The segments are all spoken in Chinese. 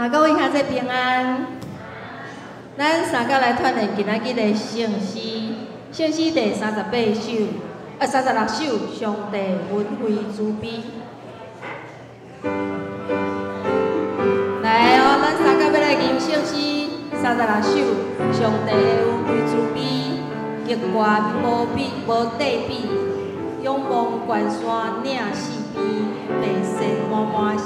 各位兄弟平安。咱三甲来串联今仔日的圣诗，圣诗第36首，上帝恩惠慈悲。来哦，咱三甲要来吟圣诗36首，上帝恩惠慈悲，极高无底比，仰望关山岭四边，白雪满满是。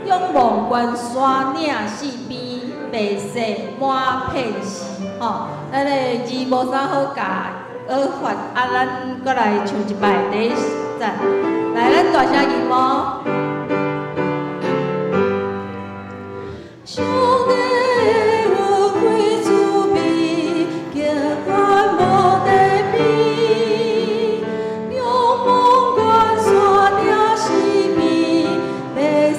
仰望关山岭四边，白雪满片是。吼，咱个字无啥好教，学法咱搁来唱一摆第一赞。来，咱大声吟哦。上帝恩惠慈悲，极宽无底比，仰望关山岭四边，白雪。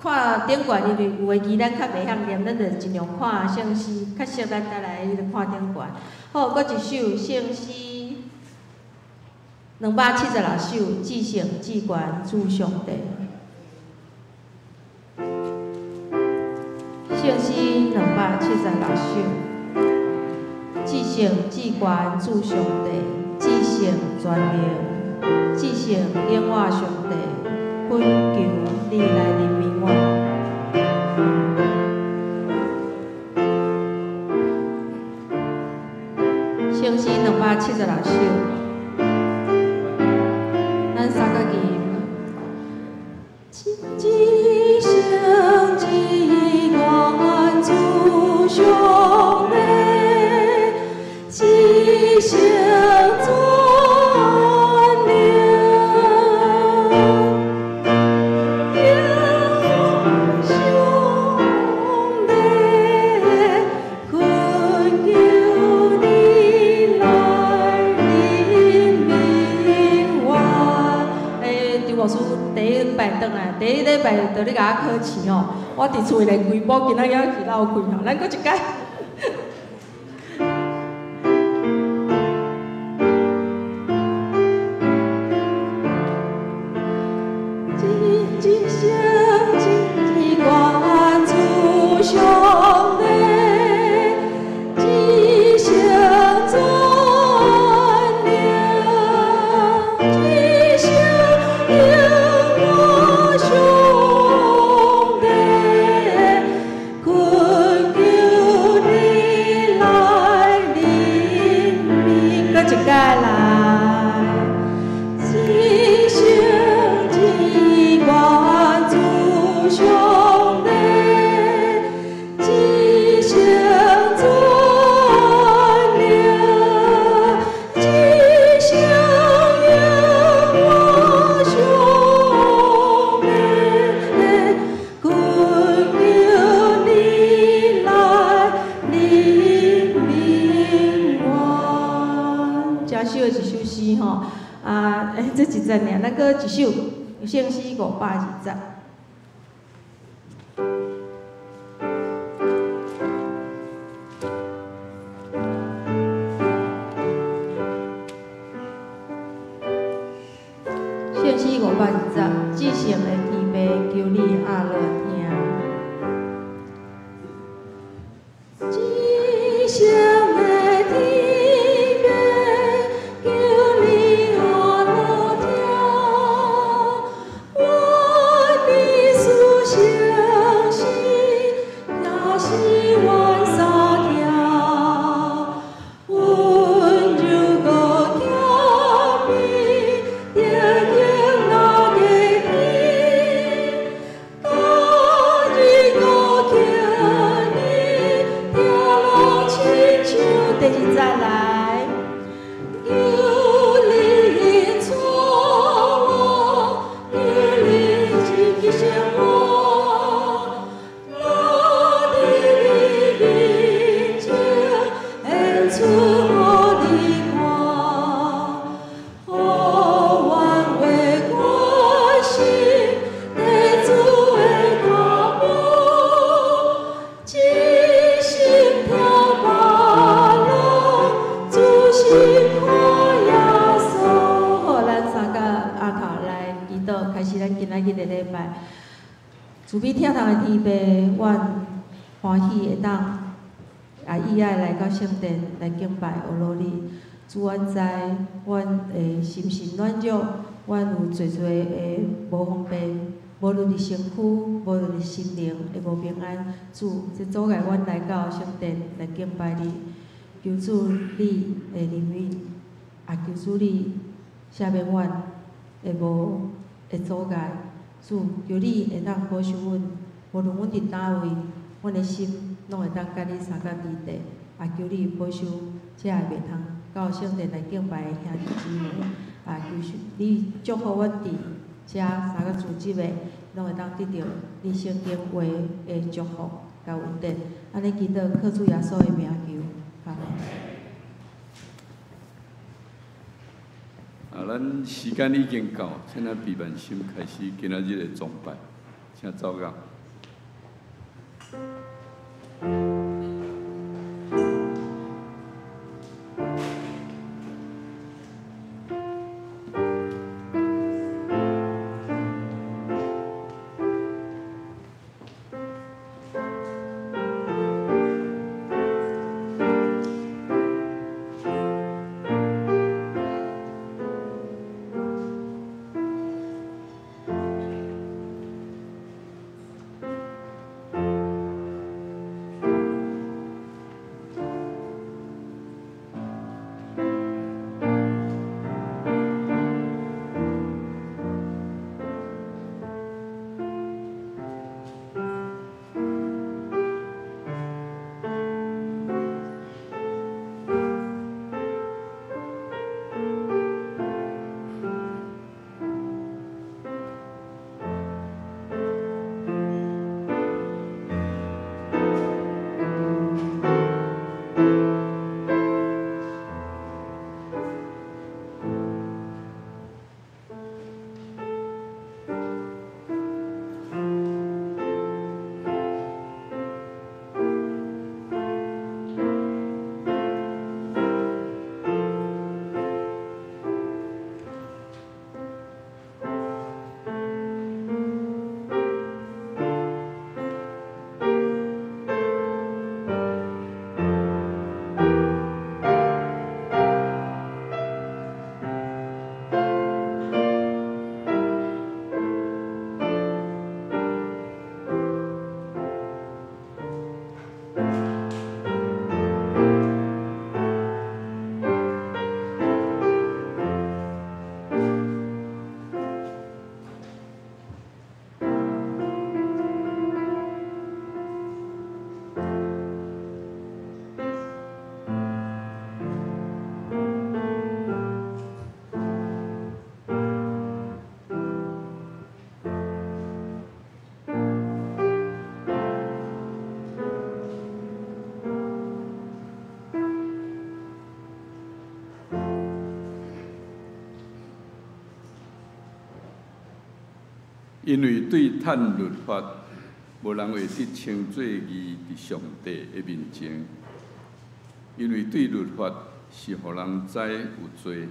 看顶悬，因为有诶字咱较袂晓念，咱就尽量看圣诗，较熟咱再来看顶悬。好，搁一首圣诗，276首，至圣至悬主上帝。圣诗276首，至圣至悬主上帝，至圣全能，至圣永活上帝。 恳求你来怜悯我。圣诗276首，咱三个吟。至圣至悬主上帝，至圣全。 第一礼拜就你甲我考试哦，我伫厝内规补，今仔日去闹开吼，咱搁一摆。至圣至悬主上帝，至圣全能，至圣。界来，一生只愿主上帝，一生尊荣，一生仰望上帝，困求你来领明我。这首的一首诗吼，这一节尔，咱搁一首圣诗520。圣诗520，至圣的天父求你阿落听。至圣的天父求你阿落听，我的思相思也是愿三条，温柔个巧美，定定那个天，当日我听你听拢亲像第二再来，求你错我，求你提醒我，我的面前演出我的歌，互阮为关心地主的脚步，一心听巴郎，主心看耶稣。好，咱三个阿头来祈祷，开始咱今仔日的礼拜。慈悲疼痛的天父，阮欢喜会当意爱来到圣殿来敬拜阿罗你。主，阮知阮的心神软弱，阮有侪的无方便，无论是身躯，无论是心灵的无平安。主，这阻碍阮来到圣殿来敬拜你。求主你的怜悯，求主你赦免阮的无的阻碍。主，求你会当保守阮，无论阮伫倒位，阮的心拢会当甲你相共伫地。求你保守，这也袂通到圣殿来敬拜的兄弟姊妹。求你祝福阮伫这三个组织的，拢会当得到你圣经话的祝福甲稳定。安尼祈祷，靠主耶稣的名求，阿门。咱时间已经到，现在闭慢心开始今仔日的崇拜，请走到。因为对探律法，无人会得称作义伫上帝的面前。因为对律法是互人知有罪，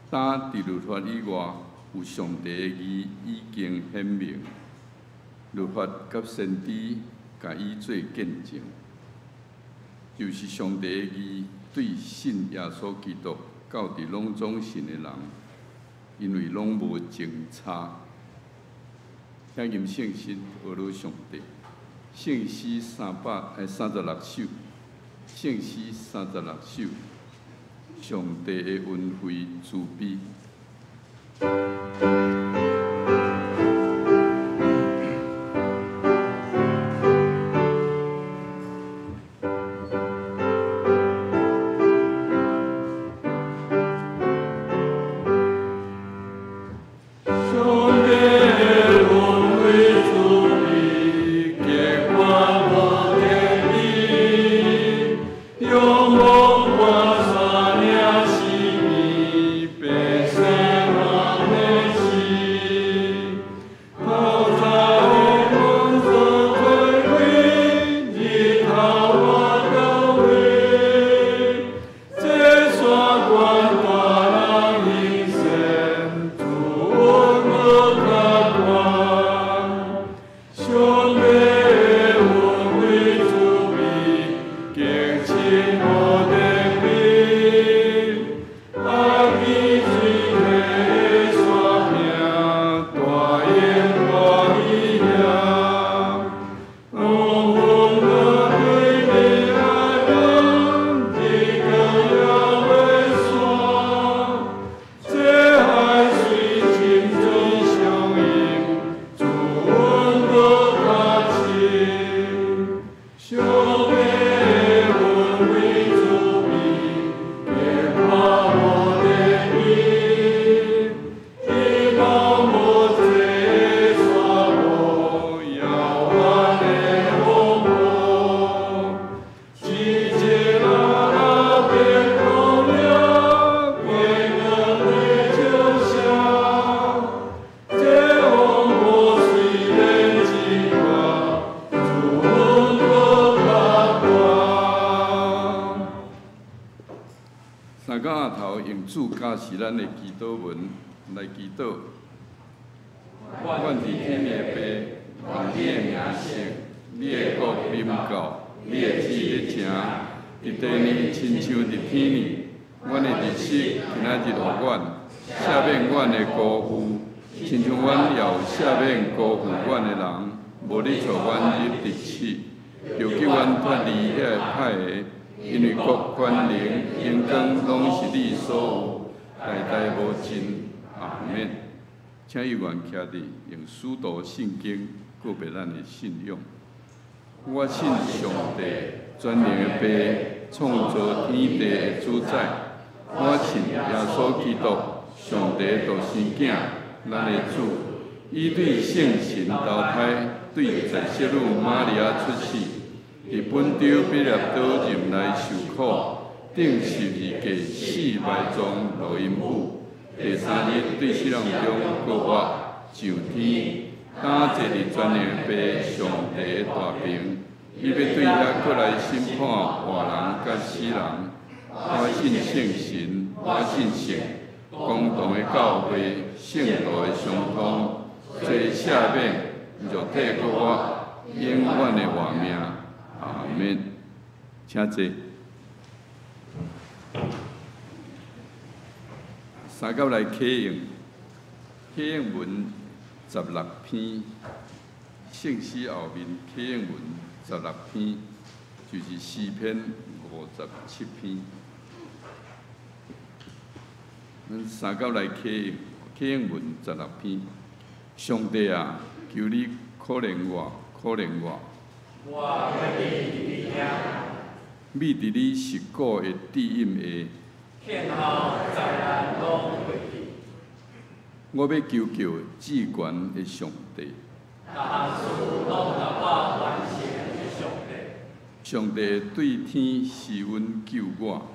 但伫律法以外，有上帝的义已经显明。律法甲先知甲伊做见证，就是上帝的义对信耶稣基督到伫拢总信的人，因为拢无前差。听吟圣诗，学了上帝。圣诗36首，圣诗36首，上帝的恩惠慈悲。是咱的祈祷文来祈祷。愿伫天的爸，愿你的名圣，你的国临到，你的旨意成，伫地呢亲像伫天呢。阮的日子今仔日互阮，赦免阮的辜负，亲像阮也有赦免辜负阮的人，无你带阮入敌死，又叫阮脱离遐歹个，因为国权能荣光拢是你所有。代代无尽，阿免。请伊愿徛伫用使徒圣经告别咱的信仰。我信上帝全能的爸，创造天地的主宰。我信耶稣基督，上帝独生囝，咱的主。伊对圣神投胎，对在色女玛利亚出世，伫本州彼勒岛任来受苦。定十字架死埋葬落阴府，第三日对死人中复活上天，当坐伫全能的爸上帝的大屏，伊要对遐过来审判活人甲死人。我信圣神，我信圣，公堂的教会，圣道的相通，做赦免，肉体搁我永远的活命。阿免，请坐。三角来启用，启用文16篇，圣诗后面启用文16篇，就是诗篇57篇。咱三角来启用文16篇。上帝啊，求你可怜我，可怜我。我愿意秘伫你实骨的地印下。天后灾难拢过去。我要求救至权的上帝。但事拢有我完成的上帝。上帝对天施恩救我。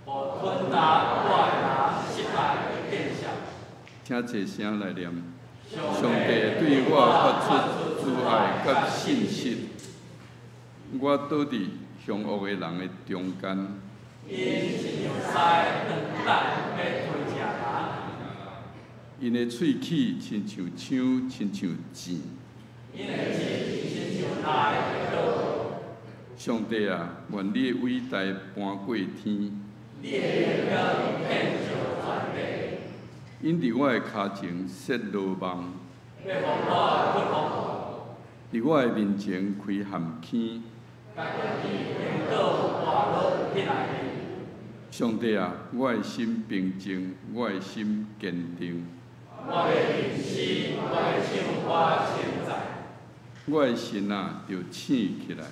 我吞达我的失败的变相。请坐声来念。上帝对我发出慈爱甲信心，我倒伫凶恶的人的中间。因因的喙齿亲像枪，亲像箭。上帝啊，愿你的伟大搬过天。因伫我的骹前设罗网，伫我的面前开陷阱。上帝啊，我的心平静，我的心坚定。我的心啊，就醒起来。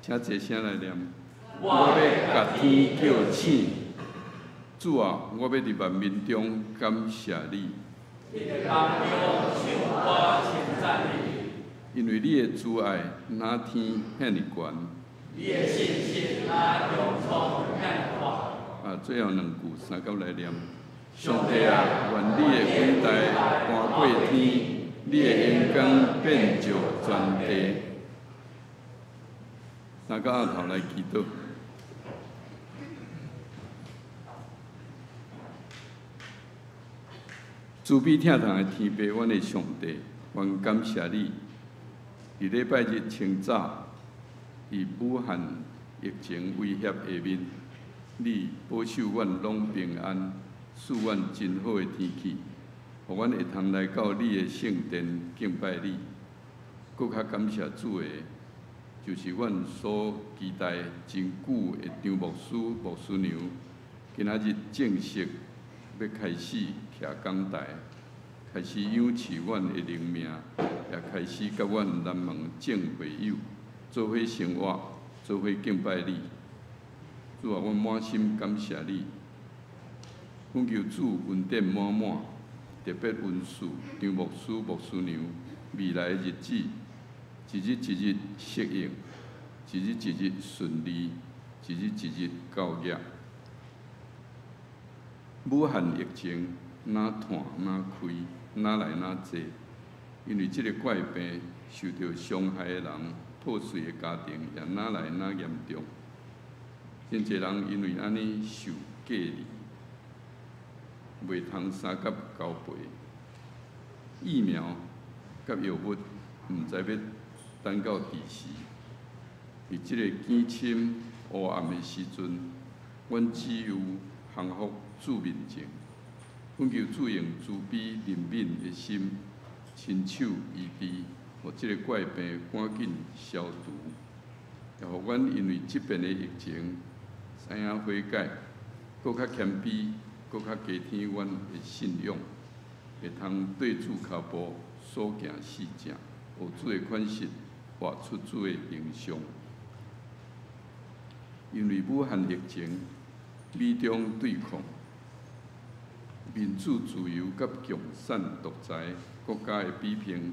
请坐声来念。我要甲天叫醒。主啊，我要伫万民中感谢你。因为你的慈爱哪天遐尼悬。你的信心哪洋葱遐尼大。最后两句三角来念。上帝啊，愿你的伟大搬过天，你的阳光遍照全地。三角后头来祈祷。慈悲疼痛的天父，阮的上帝，阮感谢你。伫礼拜日清早，伫武汉疫情威胁下面，你保守阮拢平安，赐阮真好的天气，互阮会通来到你的圣殿敬拜你。搁较感谢主的，就是阮所期待真久的张牧师、牧师娘，今仔日正式要开始徛讲台，开始养饲阮的灵命，也开始甲阮南门众会友做伙生活，做伙敬拜你。主啊，阮满心感谢你。阮求主恩典满满，特别恩赐张牧师、牧师娘未来的日子，一日一日适应，一日一日顺利，一日一日到业。武汉疫情哪探哪开，哪来哪济，因为这个怪病受到伤害的人、破碎的家庭也哪来哪严重。真侪人因为安尼受隔离，袂通三甲交陪。疫苗甲药物毋知要等到第时。伫即个艰深黑暗的时阵，阮只有降服主面前。阮求主用慈悲怜悯的心，亲手医治，互即个怪病赶紧消除，也互阮因为即边的疫情知影悔改，搁较谦卑，搁较加添阮的信仰，会通对主脚步所行事正，学主的款式，活出主的形象。因为武汉疫情，美中对抗，民主自由甲共产独裁国家的比拼，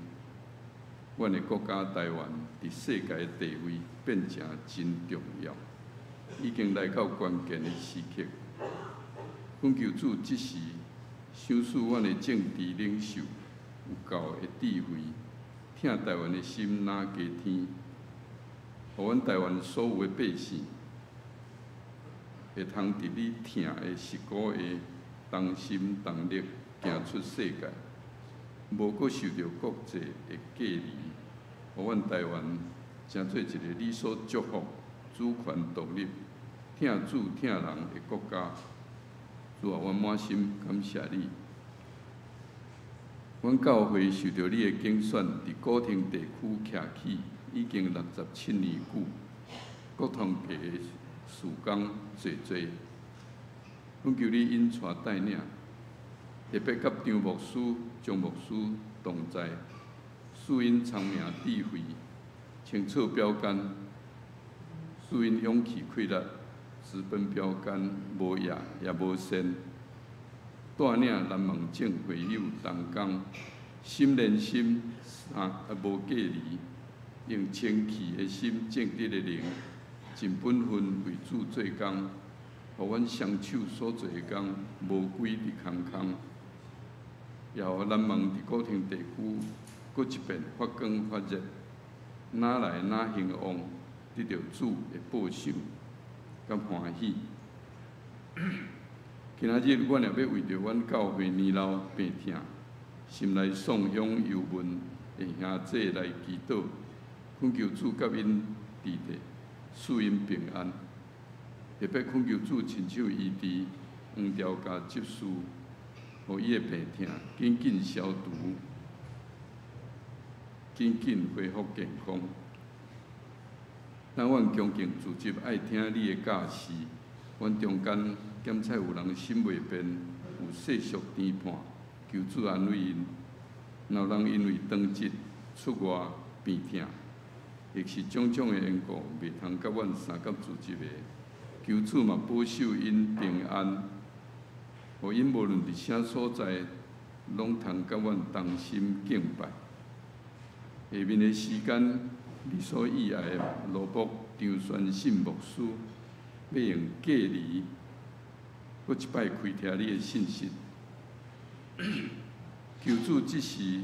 阮的国家台湾伫世界的地位变成真重要，已经来到关键的时刻。阮求主即时赏赐阮的政治领袖有够的智慧，疼台湾的心哪加添，互阮台湾所有的百姓会通伫你疼的实鼓下同心同力行出世界，无搁受到国际的隔离，互阮台湾成做一个你所祝福、主权独立、疼主疼人的国家。主啊，阮满心感谢你。阮教会受到你的竞选，伫古亭地区徛起已经67年久，各通家的事工济济。阮求你引带带领，特别甲张牧师、张牧师同在，赐因聪明智慧，清楚标杆，赐因勇气气力，直奔标杆，无野也无善，带领南门众会友同工，心连心，无隔离，用清气的心、正直的灵，尽本分为主做工。互阮双手所做的工无归伫空空，也互咱望伫古亭地区，搁一遍发光发热，哪来哪兴旺，得到主的保守，甲欢喜。今仔日，阮也要为着阮教会年老病痛，心内颂扬忧闷的兄弟来祈祷，恳求主甲因治地，赐因平安。特别恳求主亲手医治黄条家执事，互伊的病痛紧紧消除，紧紧恢复健康。咱阮恭敬自执爱听你的教示，阮中间检测有人心袂变，有世俗颠叛，求主安慰因。若有人因为当疾出外病痛，亦是种种的缘故，袂通甲阮相甲自执的。求主嘛保守因平安，互因无论伫啥所在，拢通甲阮同心敬拜。下面的时间，你所喜爱的罗卜张宣信牧师，要用隔离，搁一摆开听你的信息。求主即时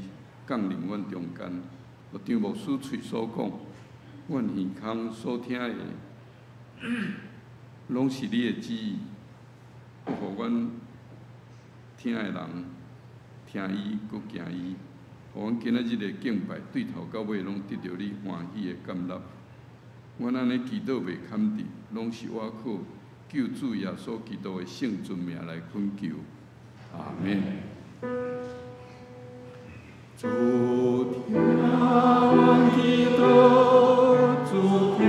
降临阮中间，互张牧师嘴所讲，阮耳孔所听的。拢是你的旨意，互阮听的人听伊，搁行伊，互阮今仔日的敬拜对头到尾拢得到你欢喜的感纳。阮安尼祈祷袂坎地，拢是我靠救主耶稣基督的圣尊名来恳求。阿门。主听我祈祷，主听。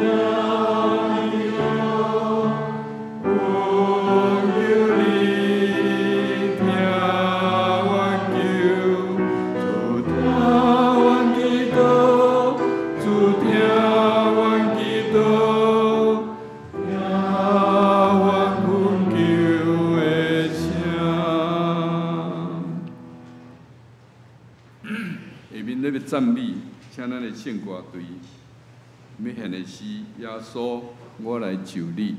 赞美，请咱的圣歌队要献的是耶稣，我来就你。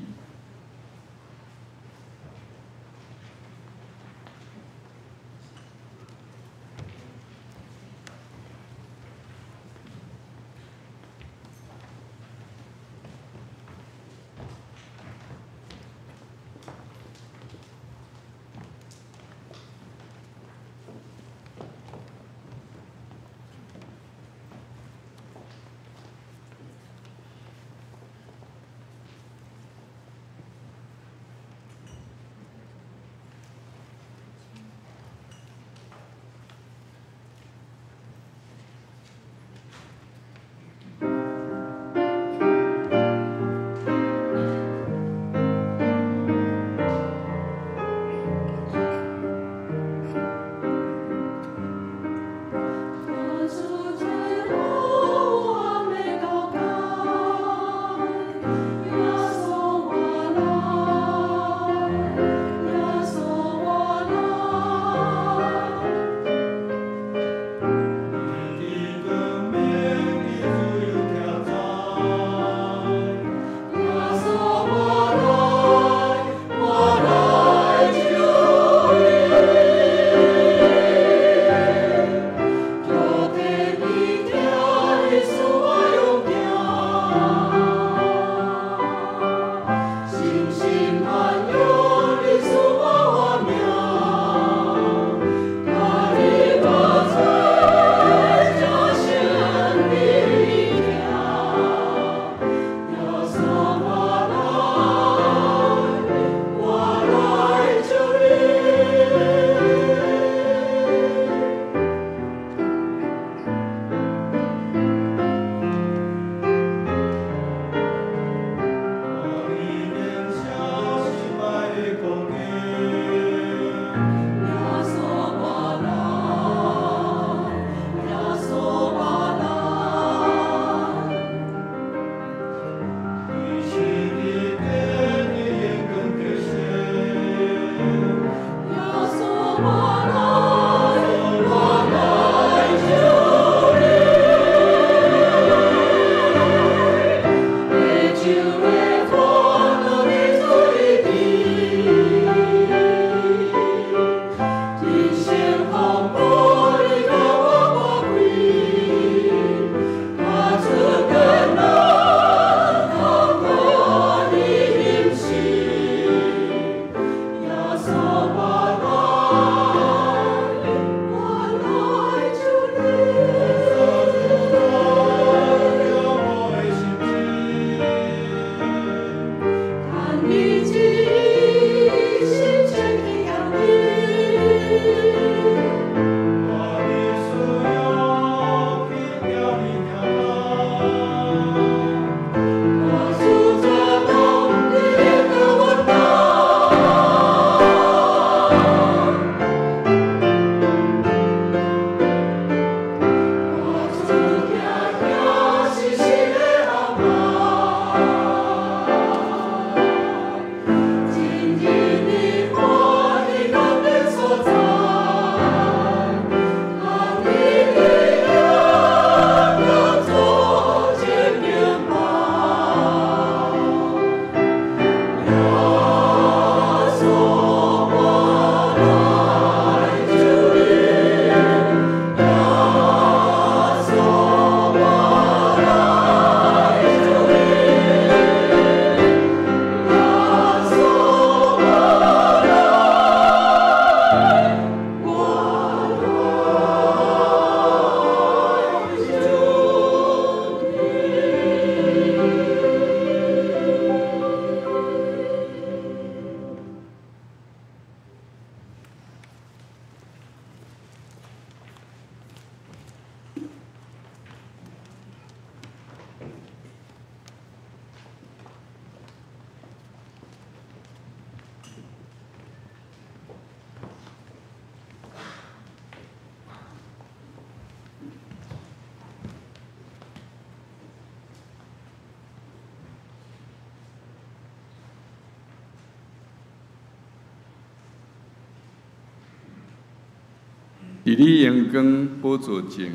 伫你阳光宝座前，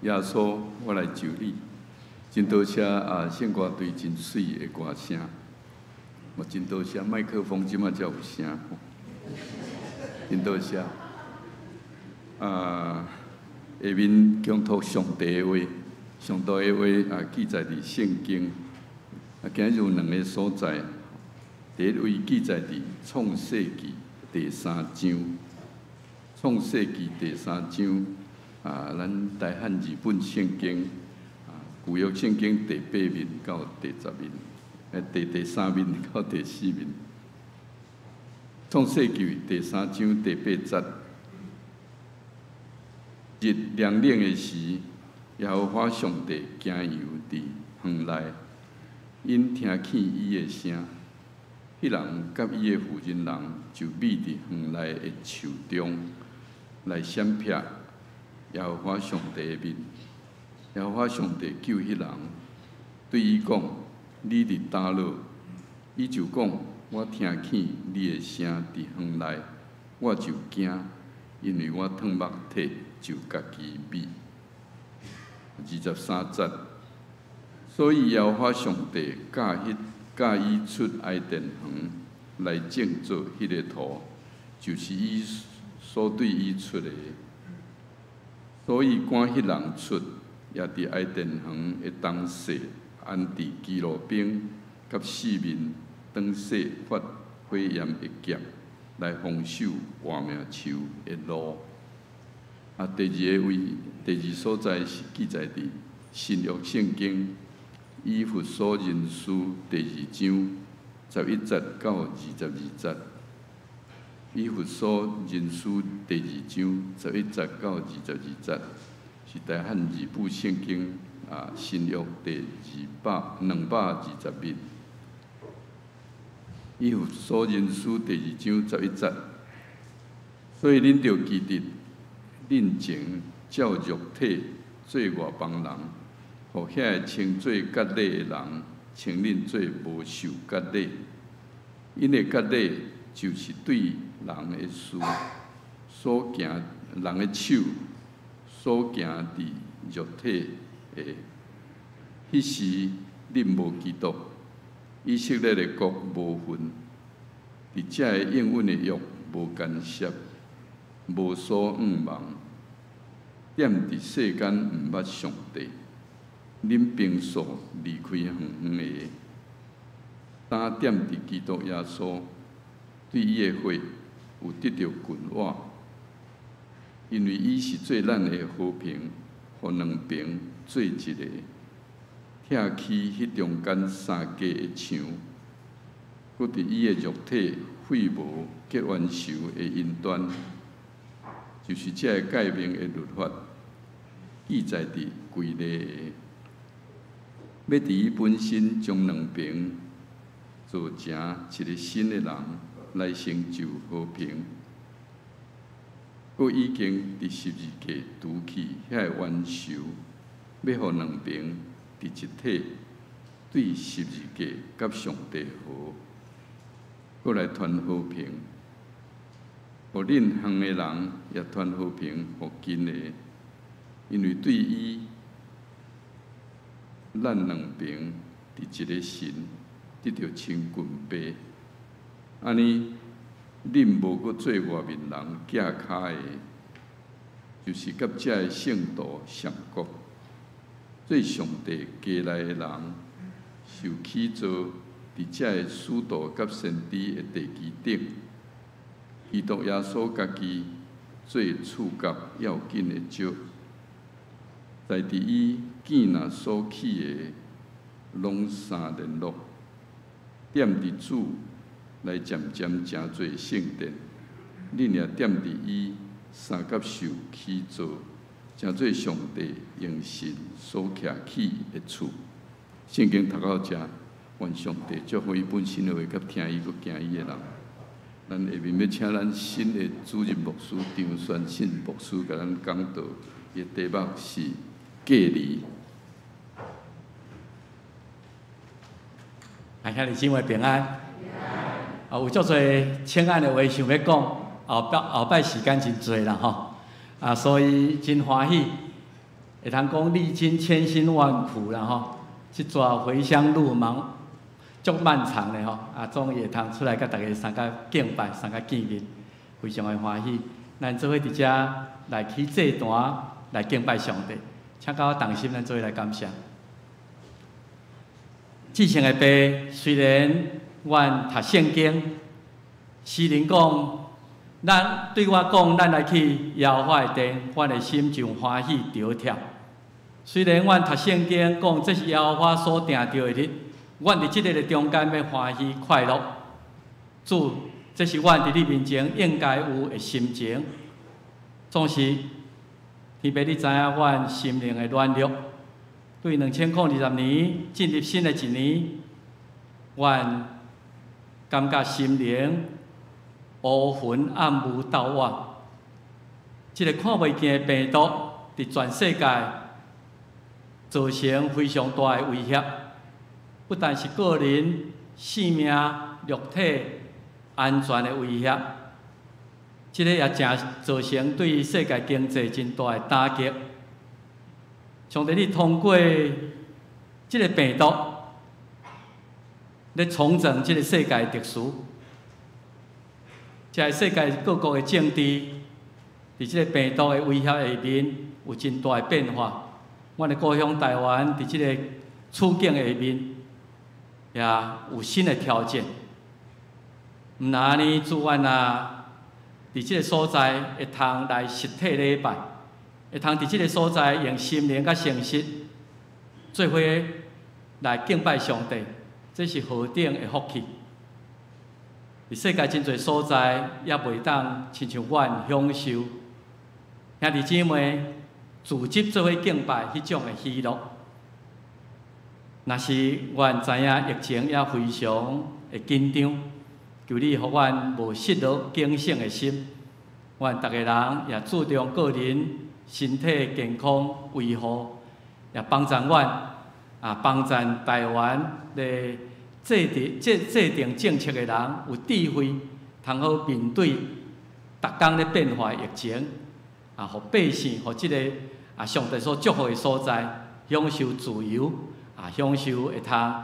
耶稣，我来就你。真多谢圣歌队真水的歌声，我真多谢麦克风即马才有声，真多谢。下面恭读上帝的话，上帝的话记载伫圣经。今日有两个所在，第一位记载伫创世纪第3章。创世纪第3章咱大汉字本圣经旧约圣经第8面到第10面，第3面到第4面。创世纪第3章第8节，日亮冷的时，耶和华上帝行游伫园内，因听见伊的声，迄人甲伊的妇人人就秘伫园内的树中来闪避耶和华上帝的面。耶和华上帝救迄人，对伊讲：“你伫叨落？”伊就讲：“我听见你的声伫园内，我就惊，因为我脱目体就家己灭。”23节，所以耶和华上帝教伊出埃甸园来建造迄个图，就是伊所对伊出的。所以赶迄人出。也伫埃甸园的东西安置基路兵，甲四面灯饰发火焰的剑，来防守活命树的路。第二个位，第二所在是记载伫新约圣经以弗所人书第2章11节到22节。以弗所人书第2章11节到22节。是大汉字部圣经新约第220面。以弗所人书第2章11节，所以恁着记得，恁前照肉体做外邦人，互遐个称做割礼的人，称恁做无受割礼。因的割礼就是对人的事所行，人的手。所行伫肉体的，迄时恁无基督，以色列的国无份，伫遮个应允的约无干涉，无所仰望，踮伫世间毋捌上帝。恁平素离开远远的，单踮伫基督耶稣，对伊的话有得到quyền活。因为伊是做咱的和平，互两边做一个，拆去迄中间三家的墙，搁伫伊的肉体废无结冤仇的因端，就是这个诫命的律法，记载伫规例的，要伫伊本身将两边做成一个新的人，来成就和平。佮已经伫十字架除去遐个冤仇，要互两边伫一体，对十字架甲上帝和，佮来传和平，互恁远的人也传和平互近的，因为对伊，咱两边伫一个神得到亲近拜，安尼。恁无搁做外面人架骹的，就是甲遮个圣徒上国，做上帝家内的人，受起造伫遮个使徒甲先知的地基顶，基督耶稣家己做赐甲要紧的石，在伫伊见若所起的，拢三联络，踮伫主。来渐渐成做圣殿，恁也踮伫伊三角兽起造，成做上帝用神所徛起的厝。圣经读到遮，愿上帝祝福伊本身的话，甲听伊、佮行伊的人。咱下面要请咱新的主任牧师张宣信牧师，甲咱讲道。伊的题目是隔离。感谢你姊妹平安。有足侪请安的话想要讲，后摆时间真多啦吼。所以真欢喜，会通讲历经千辛万苦啦吼，这段回乡路足漫长的吼，终于会通出来甲大家参加敬拜、参加见面，非常的欢喜。咱做伙伫遮来起祭坛来敬拜上帝，请甲我同心，咱做伙来感谢。至圣的爸，虽然阮读圣经，诗人讲，咱对我讲，咱来去耶和华的殿，阮的心就欢喜着跳。虽然阮读圣经讲，这是耶和华所定着的日，阮伫即个中间要欢喜快乐。主，这是阮伫你面前应该有的心情。总是，天父，你知影阮心灵的软弱。对2020年进入新的一年，阮感觉心灵乌云暗雾斗我，这个看袂见的病毒伫全世界造成非常大的威胁，不但是个人性命、肉体安全的威胁，这个也正造成对世界经济真大的打击。上帝，你通过这个病毒，来重整这个世界的特殊，这世界各国的政治，伫这个病毒的威胁下面有真大的变化。阮的故乡台湾伫这个处境下面，也有新的条件。毋那安尼，主愿伫这个所在会通来实体礼拜。会通伫即个所在用心灵甲诚实做伙来敬拜上帝，这是何等的福气！伫世界真侪所在也袂当亲像阮享受兄弟姊妹自集做伙敬拜迄种的喜乐。若是阮知影疫情也非常的紧张，求你互阮无失落警醒的心。阮逐个人也注重个人身体健康维护，也帮助阮帮助台湾的制定政策的人有智慧，通好面对逐工咧变化的疫情，互百姓，互即个上帝所祝福的所在，享受自由，享受会通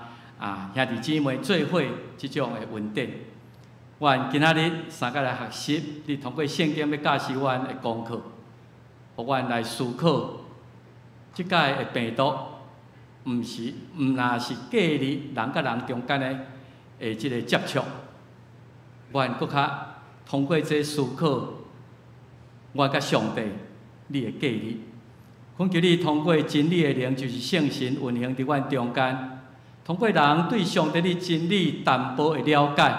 兄弟姊妹做伙即种的稳定。阮今仔日三个来学习，你通过圣经要教示阮的功课。互阮来思考，即届的病毒，毋若是隔离人甲人中间的即个接触，阮搁较通过这思考，阮甲上帝你的隔离，恳求你通过真理的灵，就是圣神运行伫阮中间，通过人对上帝的真理淡薄的了解，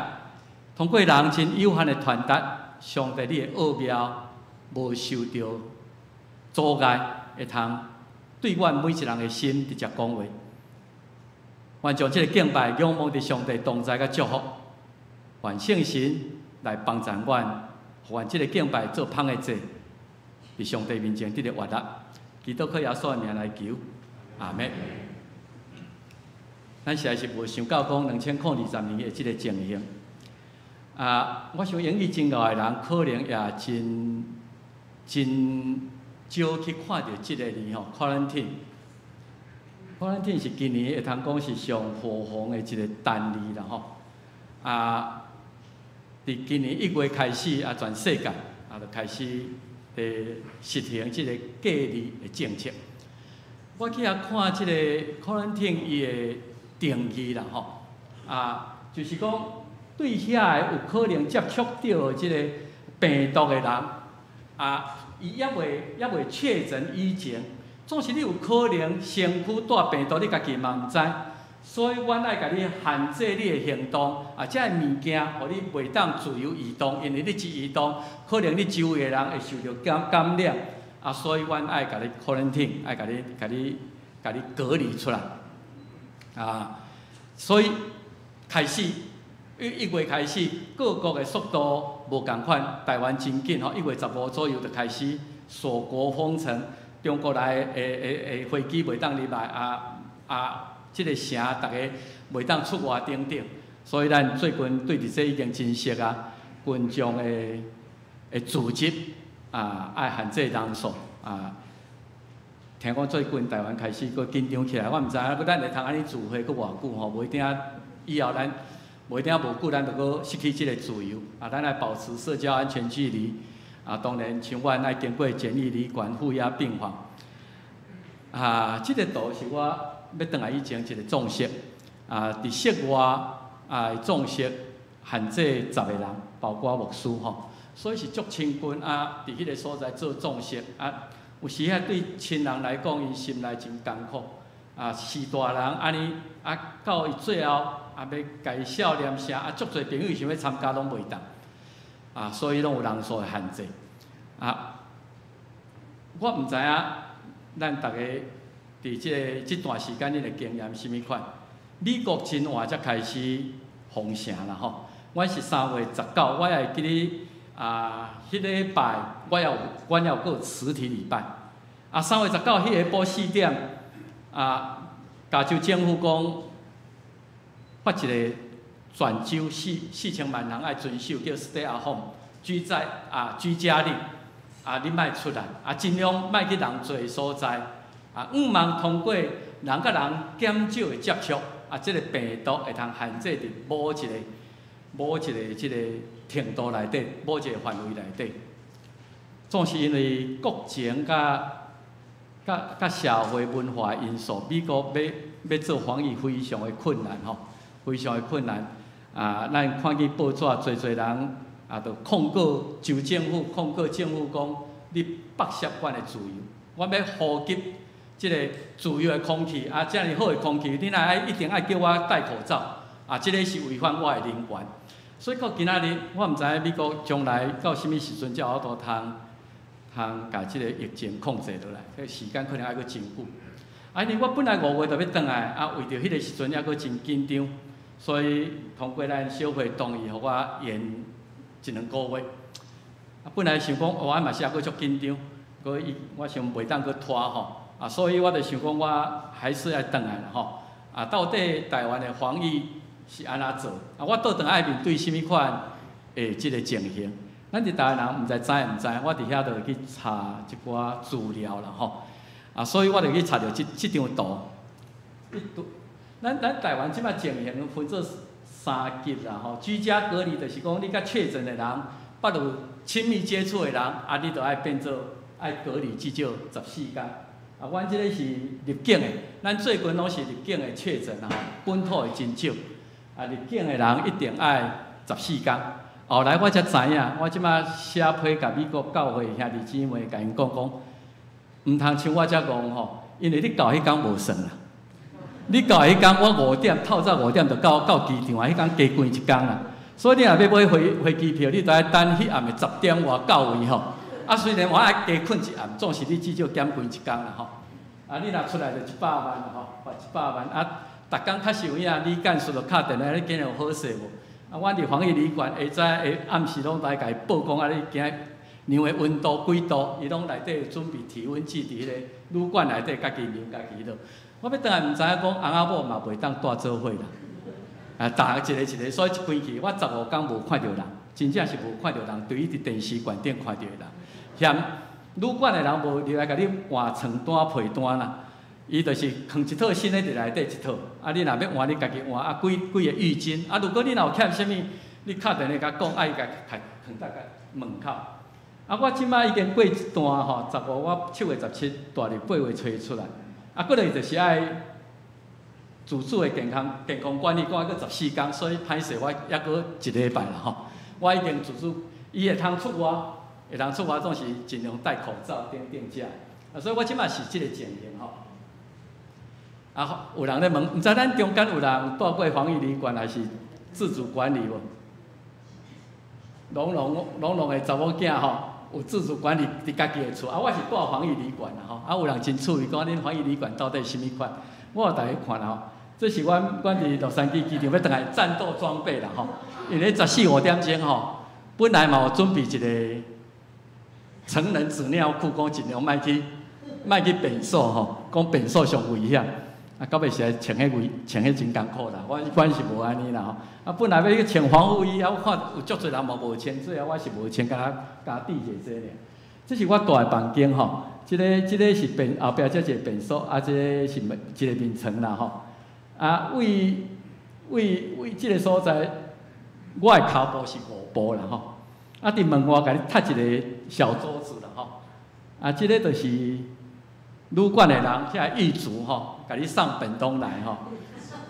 通过人真有限的传达，上帝你的奥妙无受到阻碍，会通对阮每一人的心直接讲话。阮将这个敬拜仰望伫上帝同在甲祝福，愿圣神来帮助阮，互阮这个敬拜做芳的祭，伫上帝面前得到悦纳。基督靠耶稣的名来求，阿门。咱实在是无想到讲2020年的这个情形。我想英语真厚的人可能也真少去看到即个字吼 ，quarantine。quarantine 是今年会通讲是上火红的一个单字啦吼。伫今年1月开始全世界就开始实行即个隔离的政策。我去看即个 quarantine 伊的定义啦吼，就是讲对遐个有可能接触到即个病毒的人伊也未确诊以前，总是你有可能身躯带病毒，你家己嘛毋知，所以阮爱甲你限制你的行动，这个物件，互你袂当自由移动，因为你一移动，可能你周围的人会受到感染，所以阮爱甲你 quarantine， 爱甲你隔离出来，所以开始1月开始，各国的速度无共款，台湾真紧吼，1月15左右就开始锁国封城，中国来的飞机袂当入来，即个城大家袂当出外等等，所以咱最近对伫这已经真熟群众的自集爱限制人数听讲最近台湾开始搁紧张起来，我毋知影，搁咱会通安尼自卫搁偌久吼，无一定以后咱无一定无久，咱就搁失去即个自由咱来保持社交安全距离当然，像阮爱经过检疫旅馆、负压病房即个图是我要转来以前一个总室伫室外总室限制10个人，包括牧师吼，所以是足清军伫迄个所在做总室有时对亲人来讲，伊心内真艰苦是大人安尼到伊最后要家少年声足侪朋友想要参加拢袂当所以拢有人数的限制我毋知影咱大家伫即段时间恁的经验是物款？美国真晚才开始封城啦吼，我是3月19，我也会记哩迄礼拜我也有实体礼拜3月19迄下晡4点加州政府讲发一个全州4000万人爱遵守叫 Stay at Home 居家令你莫出来尽量莫去人多的所在毋茫通过人甲人减少的接触即个病毒会通限制伫某一个即个程度内底，某一个范围内底。总是因为国情甲社会文化因素，美国要做防疫非常的困难非常的困难咱看见报纸，侪人就控告州政府，控告政府讲你剥削阮的自由。我要呼吸即个自由的空气遮尔好的空气，你一定爱叫我戴口罩即个是违反我的人权。所以到今仔日，我毋知影美国将来到什么时阵才有法度通把即个疫情控制落来，迄时间可能还佫真久。因为我本来5月就要转来为着迄个时阵还佫真紧张，所以通过咱小会同意，互我延1、2个月。本来想讲我嘛是还佫足紧张，我想袂当佫拖所以我就想讲我还是要转来啦到底台湾的防疫是安怎做我倒转来面对什么款的即个情形？咱伫台湾人毋知知毋知，我伫遐就去查一寡资料啦所以我就去查到即张图。咱台湾即摆情形分做3级啦居家隔离就是讲你甲确诊的人，捌有亲密接触的人你就爱变做爱隔离至少14天。阮即个是入境的，咱最近拢是入境的确诊本土的真少入境的人一定爱14天。后来我才知影，我即摆写批甲美国教会兄弟姊妹甲因讲，毋通像我遮戆因为你到迄天无算啦。你到迄天我5点透早5点就到机场迄天加关1天啦。所以你若要买飞机票，你就爱等迄暗的10点外到位虽然我爱加困1暗，总是你至少减关1天啦你若出来就100万罚100万逐工确实有影，李干事就敲电话，你今日有好势无？阮伫防疫旅馆下暗时拢来甲伊报讲你今日量的温度几度，伊拢内底有准备体温计伫迄个旅馆内底，家己量家己落。我要倒来毋知影讲翁仔某嘛袂当带做伙啦大家一个，所以一开去我15天无看到人，真正是无看到人，对伊伫电视馆顶看到的人。嫌旅馆的人无入来甲你换床单被单啦，伊就是放一套新的伫内底一套，你若要换你家己换几个浴巾如果你若有欠啥物，你敲电话甲讲伊甲放大概门口我即摆已经过一段15我7月17大日8月初出来过来就是爱自主的健康管理，讲还佫14天，所以歹势我还佫1礼拜啦我已经自主，伊会通出外，总是尽量戴口罩等遮所以我即摆是即个情形有人咧问，毋知咱中间有人住过防疫旅馆还是自主管理无？拢的查某囝有自主管理伫家己的厝我是住防疫旅馆啦有人真趣味讲恁防疫旅馆到底是啥物款？我互大家看啦这是阮伫洛杉矶机场要倒来战斗装备啦因为14、5点钟本来嘛有准备一个成人纸尿裤，讲尽量莫去便所讲便所上危险到尾是来穿迄真艰苦啦。我是无安尼啦本来要去穿防护衣我看有足侪人嘛无穿，所以我是无穿，甲滴者这尔。这是我住的房间吼，即个是便后壁这一个便所，啊，即个是一个眠床啦吼。啊，为即个所在，我的脚步是5步啦吼。啊，伫门外甲你踢一个小桌子啦吼。啊，即个就是旅馆的人，遐狱卒吼，甲你送便当来吼。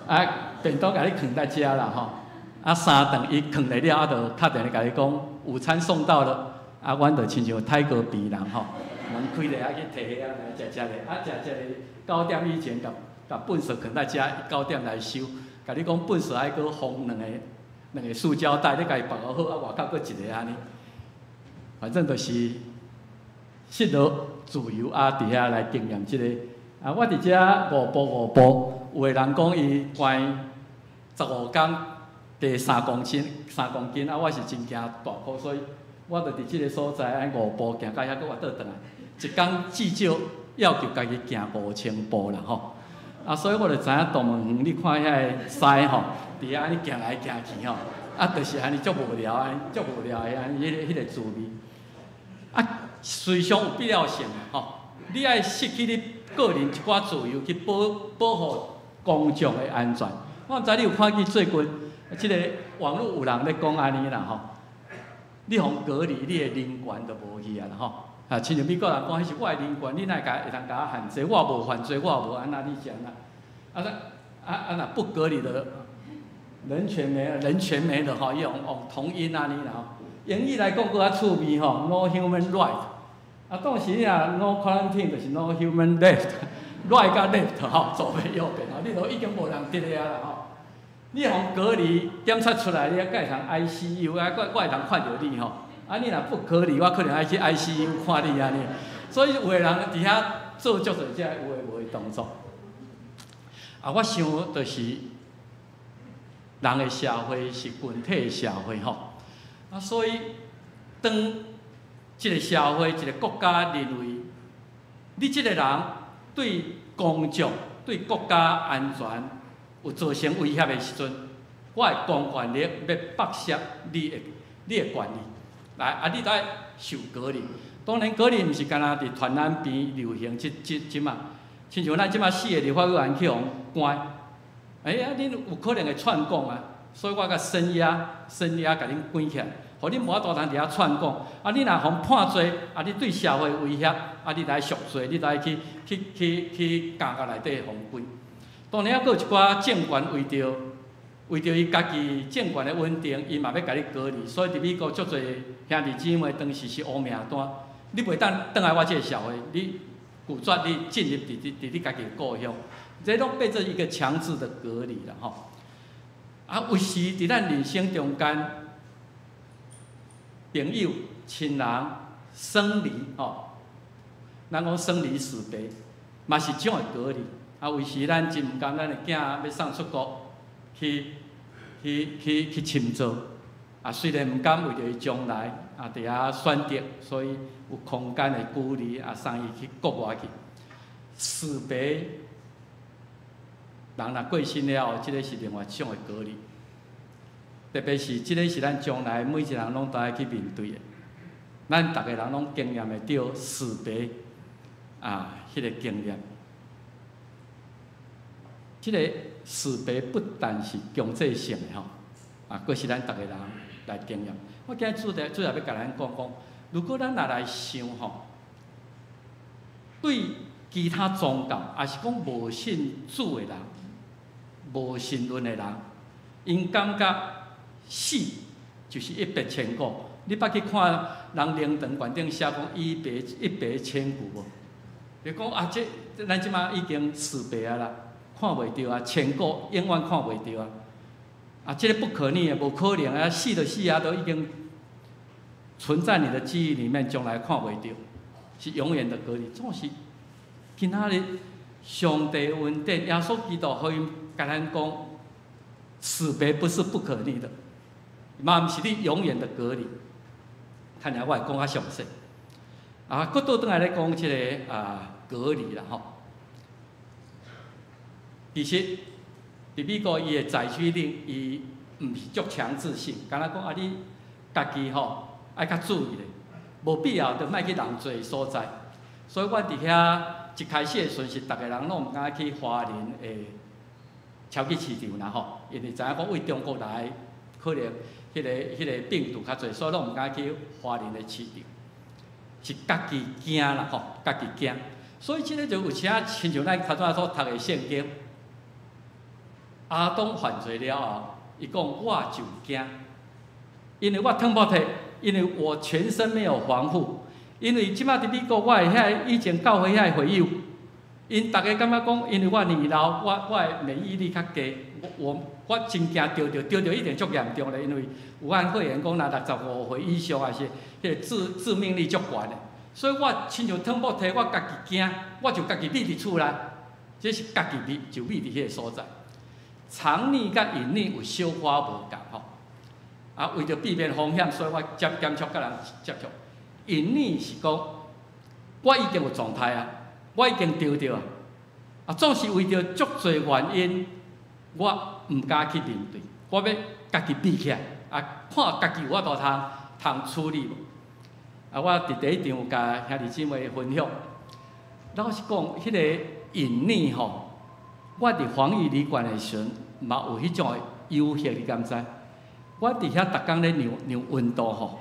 啊，便当甲你放在遮啦吼。啊，3顿伊放来了，啊，就敲电话甲你讲午餐送到了。啊，阮就亲像泰国边人吼，门开咧啊去摕遐来食咧，啊食咧9点以前甲粪扫放在遮，9点来收。甲你讲粪扫爱搁封两个塑胶袋，你家己绑好好，啊外口搁一个安尼，反正就是适度自由啊，伫遐来经验即个。啊，我伫遮5步，有个人讲伊关15天，第3公斤，啊，我是真惊大苦，所以。我就伫即个所在，安5步行到遐，搁活倒转来，一工至少要求家己行5000步啦吼。啊，所以我就知影大门园，你看遐个狮吼，伫遐安尼行来行去吼，啊，就是安尼足无聊，安尼足无聊的安尼迄个滋味。啊，随上有必要性吼，你爱失去你个人一寡自由，去保护公众的安全。我毋知你有看见最近即个网络有人咧讲安尼啦吼。你互隔离，你的人权就无去啊啦吼！啊，亲像美国人讲，迄是我的人权，你哪会通甲我限制？我无犯罪，我无安那，你是安那？若不隔离的人权没了吼，伊用同音安尼啦吼。英语来讲佫较趣味吼 ，no human right。啊，当时啊 ，no quarantine 就是 no human left，right 甲 left 吼，左边右边吼，你都已经无人得咧啊啦吼。你互隔离检测出来，你才会通 ICU， 啊，我会通看到你吼。啊，你若不隔离，我可能爱去 ICU 看你安尼。所以有个人伫遐做足侪遮有诶无诶动作。啊，我想就是人诶社会是群体诶社会吼。啊，所以当一个社会、一个国家认为你即个人对公众、对国家安全，有造成威胁的时阵，我会公权力要剥削你的权利，来啊！你来受隔离。当然，隔离毋是干那伫传染病流行即嘛，亲像咱即马4个立法委员去互关，哎呀，恁有可能会串供啊，所以我甲声压，甲恁关起来，互恁无法度通伫遐串供。啊，你若互判罪，啊，你对社会威胁，啊，你来赎罪，你来去监狱内底互关。当然，还佫有一寡政权为着伊家己政权的稳定，伊嘛要甲你隔离，所以伫美国足侪兄弟姊妹当时是乌名单，你袂当倒来我这个社会，你拒绝你进入伫你家己的故乡，这拢变做一个强制的隔离啦吼。啊，有时伫咱人生中间，朋友、亲人生离吼，咱讲生离死别，嘛是种的隔离。啊，有时咱真毋甘咱的囝要送出国去深造，啊，虽然毋甘为着伊将来啊伫遐选择，所以有空间的鼓励啊送伊去国外去。死别，人若过身了后，即个是另外一种的隔离。特别是即个是咱将来每一个人拢都爱去面对的，咱逐个人拢经验会到死别啊，迄个经验。即个死别不但是强制性的吼，啊，佫是咱逐个人来经验。我今日主要要甲咱讲，如果咱若来想吼，对其他宗教，也是讲无信主的人、无信论的人，因感觉死就是一别千古。你捌去看人灵堂悬顶写讲一别千古无？你讲啊，咱即马已经死别啊啦。看袂到啊，千古永远看袂到啊！啊，这个不可逆的，无可能啊！死就死啊，都已经存在你的记忆里面，将来看袂到，是永远的隔离。总是今仔日上帝恩典，耶稣基督互因甲咱讲，死别不是不可逆的，嘛毋是你永远的隔离。看来我会讲较详细。啊，佫倒转来咧讲即个隔离啦吼。其实，伫美国伊的采取令，伊毋是足强制性，敢若讲啊，你家己吼爱较注意咧。无必要就莫去人多所在。所以我伫遐一开始的时阵是，逐个人拢毋敢去花莲的超级市场啦吼，因为知影讲为中国来，可能迄个病毒较侪，所以拢毋敢去花莲的市场，是家己惊啦吼，家己惊。所以即个就有请亲像咱头仔所读的圣经，亚当犯罪了后，伊讲我就惊，因为我脱毛体，因为我全身没有防护。因为即摆伫美国，我的以前教会遐会友，因大家感觉讲，因为我年老，我的免疫力较低，我真惊着一定足严重的，因为武汉肺炎讲，若65岁以上，也是迄个致命力足悬的。所以我亲像脱毛体，我家己惊，我就家己秘伫厝内，这是家己秘，就秘伫迄个所在。藏匿甲隐匿有小可无共吼，啊，为着避免风险，所以我减少甲人接触。隐匿是讲，我已经有状态啊，我已经丢着啊，总是为着足侪原因，我毋敢去面对，我要家己闭起来，啊，看家己有法度通处理无。啊，我伫第一场有甲兄弟姊妹分享，老实讲，迄个隐匿吼，我伫防疫旅馆的时阵，嘛有迄种的优势，你敢知？我伫遐逐工咧量温度吼。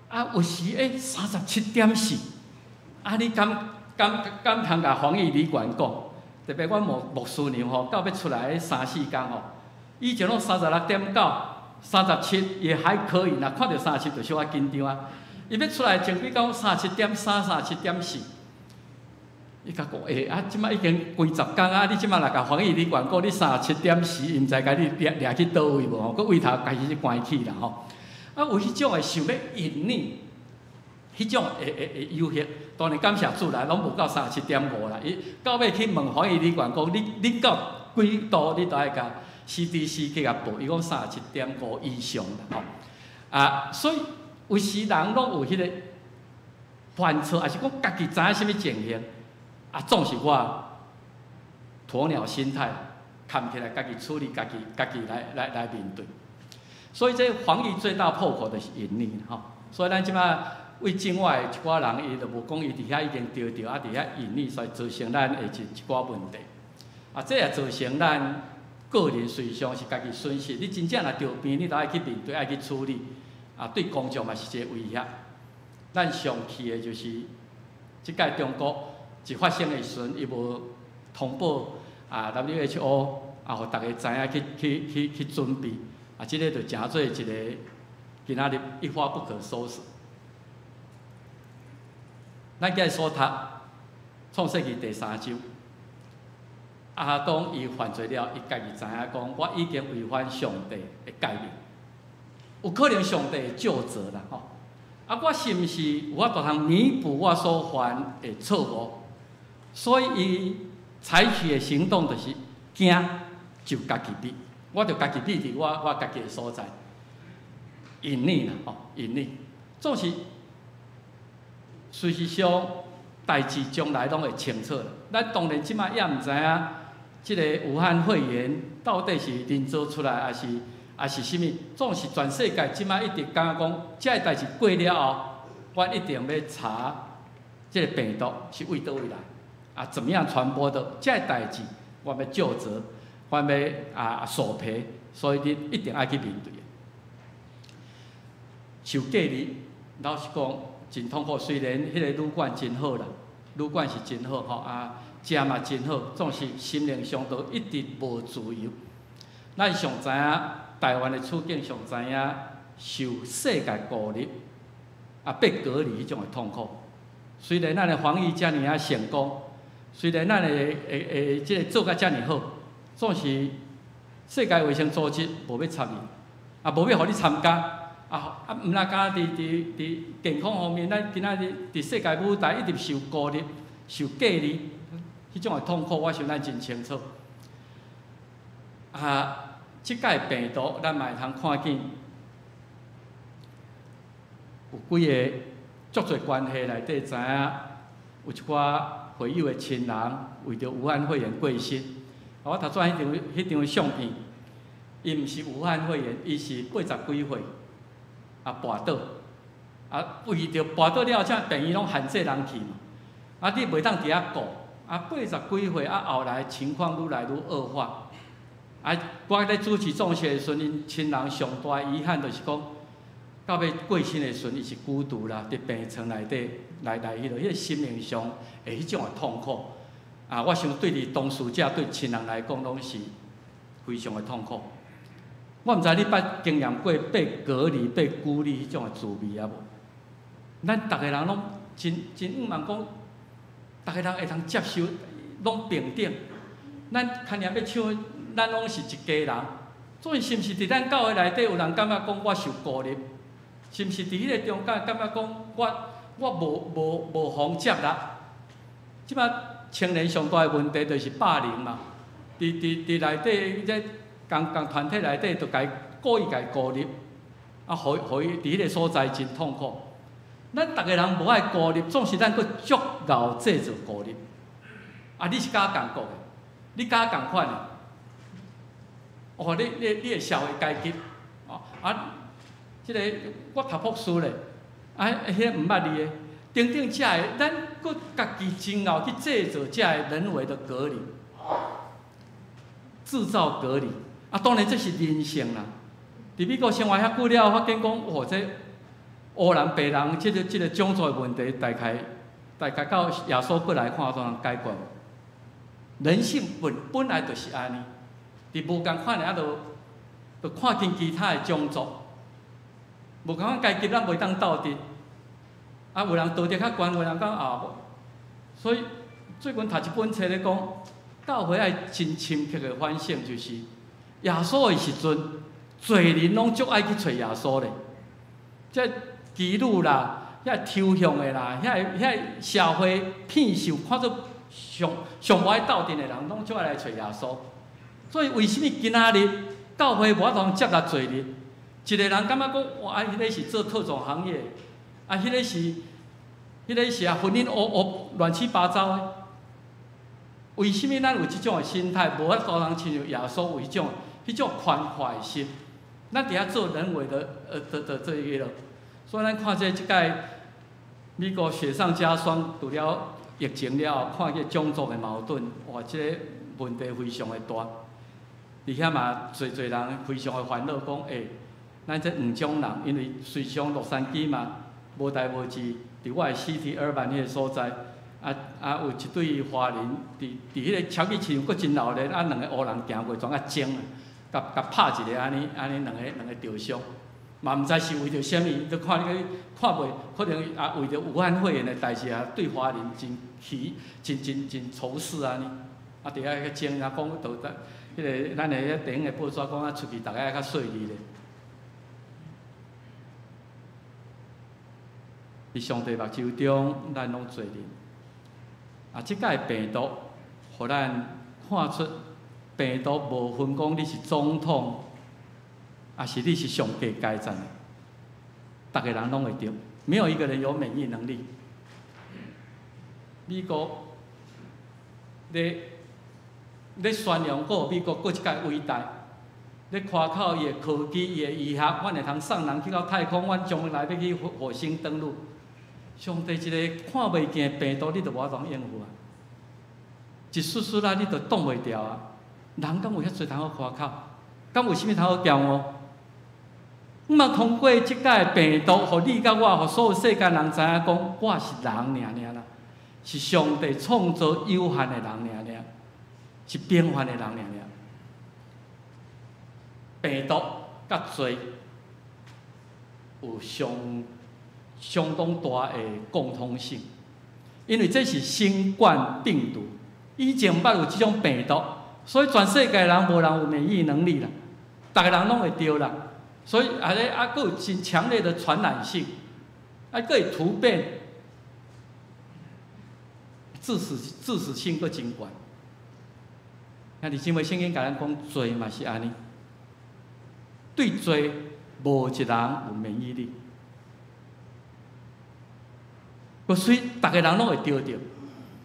啊，有时37.4，啊，你敢通甲防疫旅馆讲？特别阮牧师娘吼，到要出来3、4天吼，以前拢36.9、37也还可以，若看到37就小可紧张啊。伊要出来前几工37.3、37.4，伊甲讲啊，即摆已经几10天啊，你即摆若甲防疫旅馆讲你37.4，伊毋知甲你掠去倒位无吼？佮位头家己去关起啦吼。啊，有迄种的想要隐匿，迄种的优势，当然感谢主啦，拢无到37.5啦。伊到尾去问防疫旅馆讲，你到几度你都爱甲 CDC 去甲报，伊讲37.5以上啦吼。啊，所以有时人拢有迄个犯错，也是讲家己知影什么情形，啊，总是我鸵鸟心态，扛起来家己处理，家己来面对。所以这防疫最大破口就是隐匿吼，所以咱即摆为境外一寡人，伊就无讲伊伫遐已经丢着，啊伫遐隐匿，所以造成咱的一寡问题。啊，这也造成咱个人随上是家己损失。你真正若着病，你就爱去面对，爱去处理。啊，对公众嘛是一个威胁。咱上气的就是，即届中国一发生的时阵，伊无通报啊 WHO 啊，互大家知影去准备。啊，即个就诚做一个今仔日一发不可收拾。咱今日所读创世纪第3章，亚当伊犯罪了，伊家己知影讲，我已经违反上帝的诫命，有可能上帝会救责啦吼。啊，我是毋是有法度通弥补我所犯的错误？所以伊采取的行动就是惊就家己避。我着家己秘伫我家己的所在，隐匿啦吼，隐匿，总是随时上代志将来拢会清楚啦。咱当然即摆也毋知影，即个武汉肺炎到底是人做出来，还是啥物？总是全世界即摆一直感觉讲，这个代志过了后，我一定要查即个病毒是为倒位来，啊，怎么样传播的？这个代志我要就责。我要索赔，所以你一定爱去面对。受隔离，老实讲真痛苦。虽然迄个旅馆真好啦，旅馆是真好吼，啊，食嘛真好，总是心灵上都一直无自由。咱上知影台湾的处境，上知影受世界孤立，啊，被隔离迄种的痛苦。虽然咱的防疫遮尔啊成功，虽然咱的即个做甲遮尔好。总是世界卫生组织无要参与，啊，无要互你参加，毋那敢伫健康方面，咱今仔日伫世界舞台一直受孤立、受隔离，迄种的痛苦，我想咱真清楚。啊，即届病毒，咱嘛会通看见，有几个足侪关系内底知影，有一寡会友的亲人为着武汉肺炎过身。我头先迄张相片，伊毋是武汉肺炎，伊是80几岁，啊跋倒，啊，为着跋倒了，才病院拢限制人去嘛。啊，你袂当伫遐顾，啊，80几岁啊，后来情况愈来愈恶化。啊，我咧主持葬礼的时阵，因亲人上大遗憾就是讲，到要过身的时阵，伊是孤独啦，伫病床内底来迄个心灵上的迄种的痛苦。啊，我想对伫当事者对亲人来讲，拢是非常的痛苦。我毋知你捌经验过被隔离、被孤立迄种的滋味啊无？咱逐个人拢真毋茫讲，逐个人会通接受，拢平等。咱看念要唱，咱拢是一家人。所以是毋是伫咱教会内底有人感觉讲我受孤立？是毋是伫迄个中间感觉讲我无方接纳？即摆青年上大的问题就是霸凌嘛。伫内底即共团体内底，就故意家孤立，啊，互伊伫迄个所在真痛苦。咱逐个人无爱孤立，总是咱佫足够制造孤立。啊，你是敢共国的，你敢共款的？哦，你的社会阶级，哦啊，即个我读博士咧，啊，迄个毋捌你的，等等遮的，咱佫家己真后去制造遮的人为的隔离，制造隔离。啊，当然这是人性啦。伫美国生活遐久了，发现讲，哦，这黑人、白人，即个种族的问题，大概到耶稣过来看，都能解决。人性本来就是安尼，伫无共款的啊，就看见其他的种族，无共款阶级，咱袂当斗阵。啊，有人道德较悬，有人讲啊，所以最近读一本册咧讲，教会爱真深刻的反省，就是耶稣的时阵，罪人拢足爱去找耶稣咧。即妓女啦，遐抽象的啦，遐社会骗术，看做上无爱斗阵的人，拢足爱来找耶稣。所以为什么今仔日教会无法通接纳罪人？一个人感觉讲，哇，迄个是做特种行业，啊，迄个是啊，婚姻乱七八糟的。为什么咱有即种的心态，无法度通亲像耶稣有迄种宽怀的心？咱伫遐做人为的这一个咯。所以咱看即届美国雪上加霜，除了疫情了后，看个种族的矛盾，哇，即个问题非常的大。而且嘛，侪人非常的烦恼，讲咱这黄种人，因为随上洛杉矶嘛，无代无志，伫我的CT Urban迄个所在，有一对华人，伫迄个超级市场，佫真闹热，两个黑人行过，全争啊，甲拍一个安尼两个着伤，嘛毋知是为着啥物，就看你看袂，可能为着武汉肺炎的代志啊，对华人真仇视安尼，啊，伫遐去争，啊讲到迄个咱的迄电影的报纸讲啊，出去大家较顺利咧。伫上帝目睭中，咱拢罪人。啊，即届病毒，互咱看出病毒无分讲你是总统，还是你是上帝阶层的，逐个人拢会得，没有一个人有免疫能力。美国咧宣扬过美国搁一届伟大，咧夸口伊的科技、伊的医学，阮会通送人去到太空，阮将来要去火星登陆。上帝一个看袂见病毒，你就无法通应付啊！一丝丝啊，你就挡袂掉啊！人敢有遐侪通好夸口？敢有啥物通好骄傲？毋通通过即届病毒，互你甲我，互所有世间人知影讲，我是人尔啦，是上帝创造有限的人尔，是平凡的人尔。病毒甲罪有相当大的共通性，因为这是新冠病毒，以前毋捌有即种病毒，所以全世界人无人有免疫能力啦，逐个人拢会得啦，所以佫有真强烈的传染性，佫会突变，致死性佫真悬。啊，伫新约圣经甲咱讲，罪嘛是安尼，对罪无一人有免疫力。所以，逐个人拢会得着。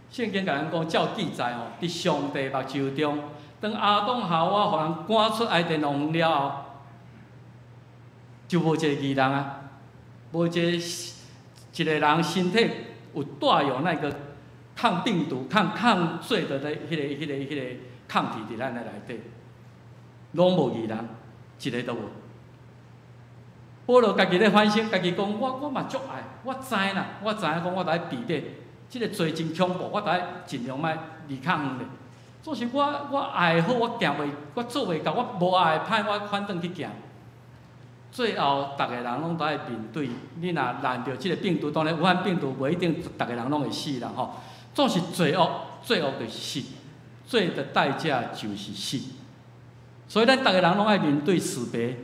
圣经甲咱讲，照记载吼，伫上帝目睭中，当亚当夏娃互人赶出埃甸园了后，就无一个义人啊，无一个一个人身体有带有那个抗病毒、抗罪的迄个抗体伫咱的内底，拢无异人，一个都无。保罗家己咧反省，家己讲我嘛足爱，我知啦，我知影讲我来避免，即个罪真恐怖，我来尽量莫离较远咧。总是我爱好，我行袂，我做袂到，我无爱歹，我反转去行。最后，逐个人拢都爱面对。你若染着即个病毒，当然武汉病毒无一定逐个人拢会死啦吼。总是罪恶，罪恶就是死，罪的代价就是死。所以咱逐个人拢爱面对死别，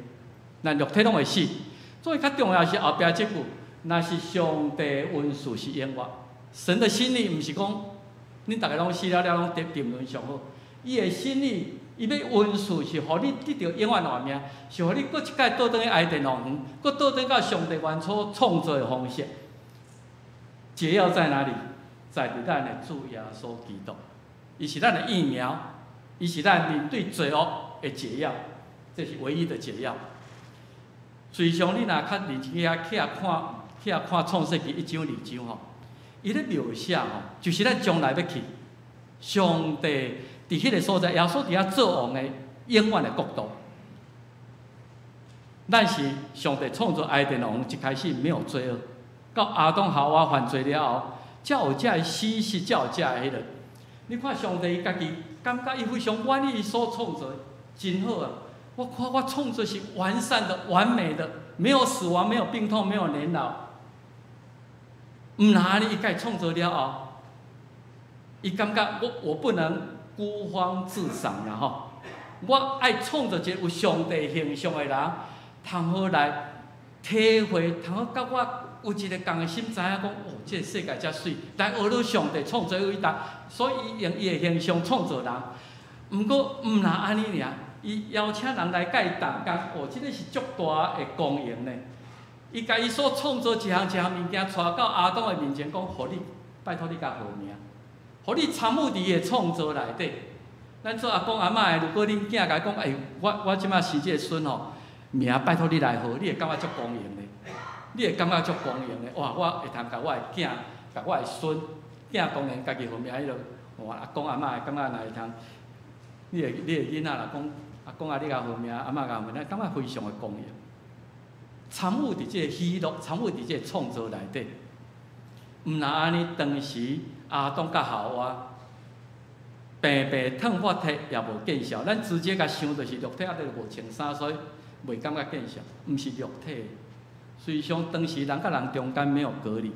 咱肉体拢会死。所以较重要是后壁即句，若是上帝恩赐是永远，神的心意毋是讲恁逐个拢死了拢沉沦上好，伊的心意。伊要恩赐是，互你得到永远活命，是互你搁一摆倒转去爱电龙园，搁倒转到上帝原初创造的方式。解药在哪里？在于咱的主耶稣基督，伊是咱的疫苗，伊是咱面对罪恶的解药，这是唯一的解药。随上你若较认真起看创世纪1章2章吼，伊咧描写吼，就是咱将来要去上帝。伫迄个所在，耶稣伫遐做王的永远的国度。咱是上帝创造爱的王，一开始没有罪恶，到亚当夏娃犯罪了后，才有这个死是，才有这个迄个。你看上帝家己感觉伊非常满意伊所创造，真好啊！我看我创造是完善的、完美的，没有死亡，没有病痛，没有年老。毋哪里伊家创造了后，伊感觉我不能。孤芳自赏啦吼！我爱创造一个有上帝形象的人，通好来体会，通好甲我有一个共的心，知影讲哦，这个世界遮水，来学到上帝创造伟大，所以伊用伊的形象创造人。毋过毋若安尼尔，伊邀请人来甲伊同工，哦，这个是足大的光荣呢。伊甲伊所创造一项物件，带到亚当的面前，讲：，互你，拜托你甲好命。互你参与伫伊个创造内底，咱做阿公阿嬷的，如果恁囝甲伊讲，我即摆生即个孙吼，名拜托你来号，你会感觉足光荣的，你会感觉足光荣的。哇，我会通甲我的囝，甲我的孙，囝当然家己号名迄落，哇，阿公阿嬷会感觉会通，你的囡仔啦讲，阿公啊你甲号名，阿嬷甲号名，咱感觉非常的光荣。参与伫即个喜乐，参与伫即个创造内底，毋若安尼，当时。亚当甲夏娃，白白烫发体也无见效。咱直接甲想就是肉体，就无穿衫，所以袂感觉见效。毋是肉体，虽上当时人甲人中间没有隔离，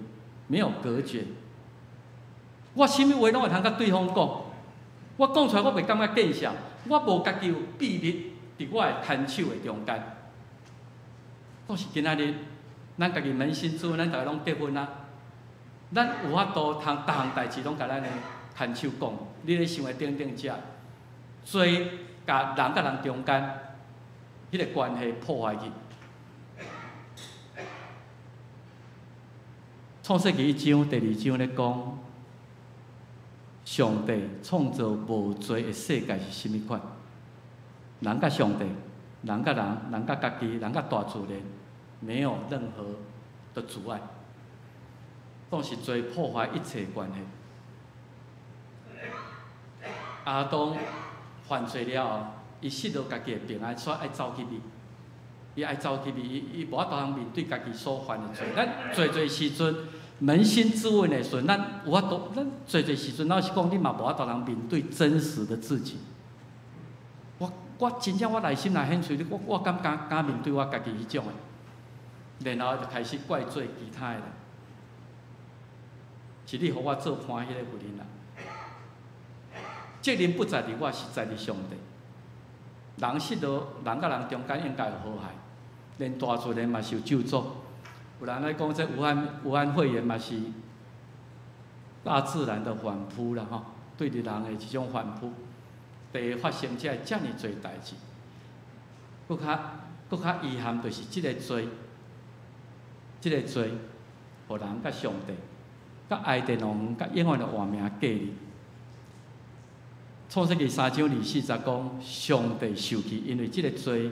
没有隔绝。我啥物话拢会通甲对方讲，我讲出来我袂感觉见效，我无家己有秘密伫我的牵手的中间。都是今仔日，咱家己扪心自问，咱逐个拢结婚啊。咱有法度通逐项代志拢甲咱的牵手讲，你咧想的顶遮，做甲人甲人中间迄个关系破坏去。创世纪1章第2章咧讲，上帝创造无罪的世界是甚物款？人甲上帝，人甲人，人甲家己，人甲大自然，没有任何的阻碍。都是做破坏一切关系。亚当犯罪了后，伊失落家己的平安，所以爱走去咪，伊爱走去咪，伊无法度通面对家己所犯的罪。咱做时阵，扪心自问的时阵，咱有法度，咱做时阵，老实讲，你嘛无法度通面对真实的自己。我真正我内心内显出，我敢面对我家己迄种的，然后就开始怪罪其他的人。是你互我做欢喜的妇人啦，责任不在于我，是在于上帝。人失落，人甲人中间应该有和谐，连大自然嘛是有救助。有人来讲，这武汉肺炎嘛是大自然的反扑啦吼，对着人的一种反扑。第发生遮尔侪代志，搁较遗憾就是即个罪，互人甲上帝。甲爱电龙甲永远的活命隔离。创世纪3章24节讲，上帝受气，因为即个罪，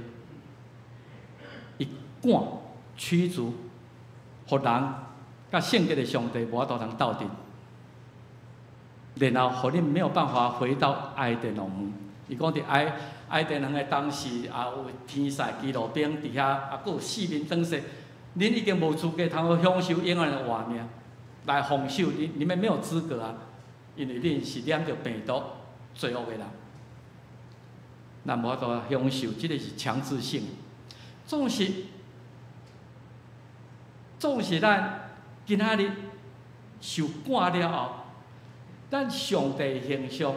伊赶驱逐，互人甲圣洁的上帝无法度通斗阵，然后互恁没有办法回到爱的农园。伊讲伫爱的农的当时，也有天使、基路兵伫遐，佫有四面灯饰，恁已经无资格通享受永远的活命，来奉受你们没有资格啊，因为恁是染着病毒罪恶的人，咱无法度享受，即个是强制性。总是咱今仔日受赶了后，咱上帝形象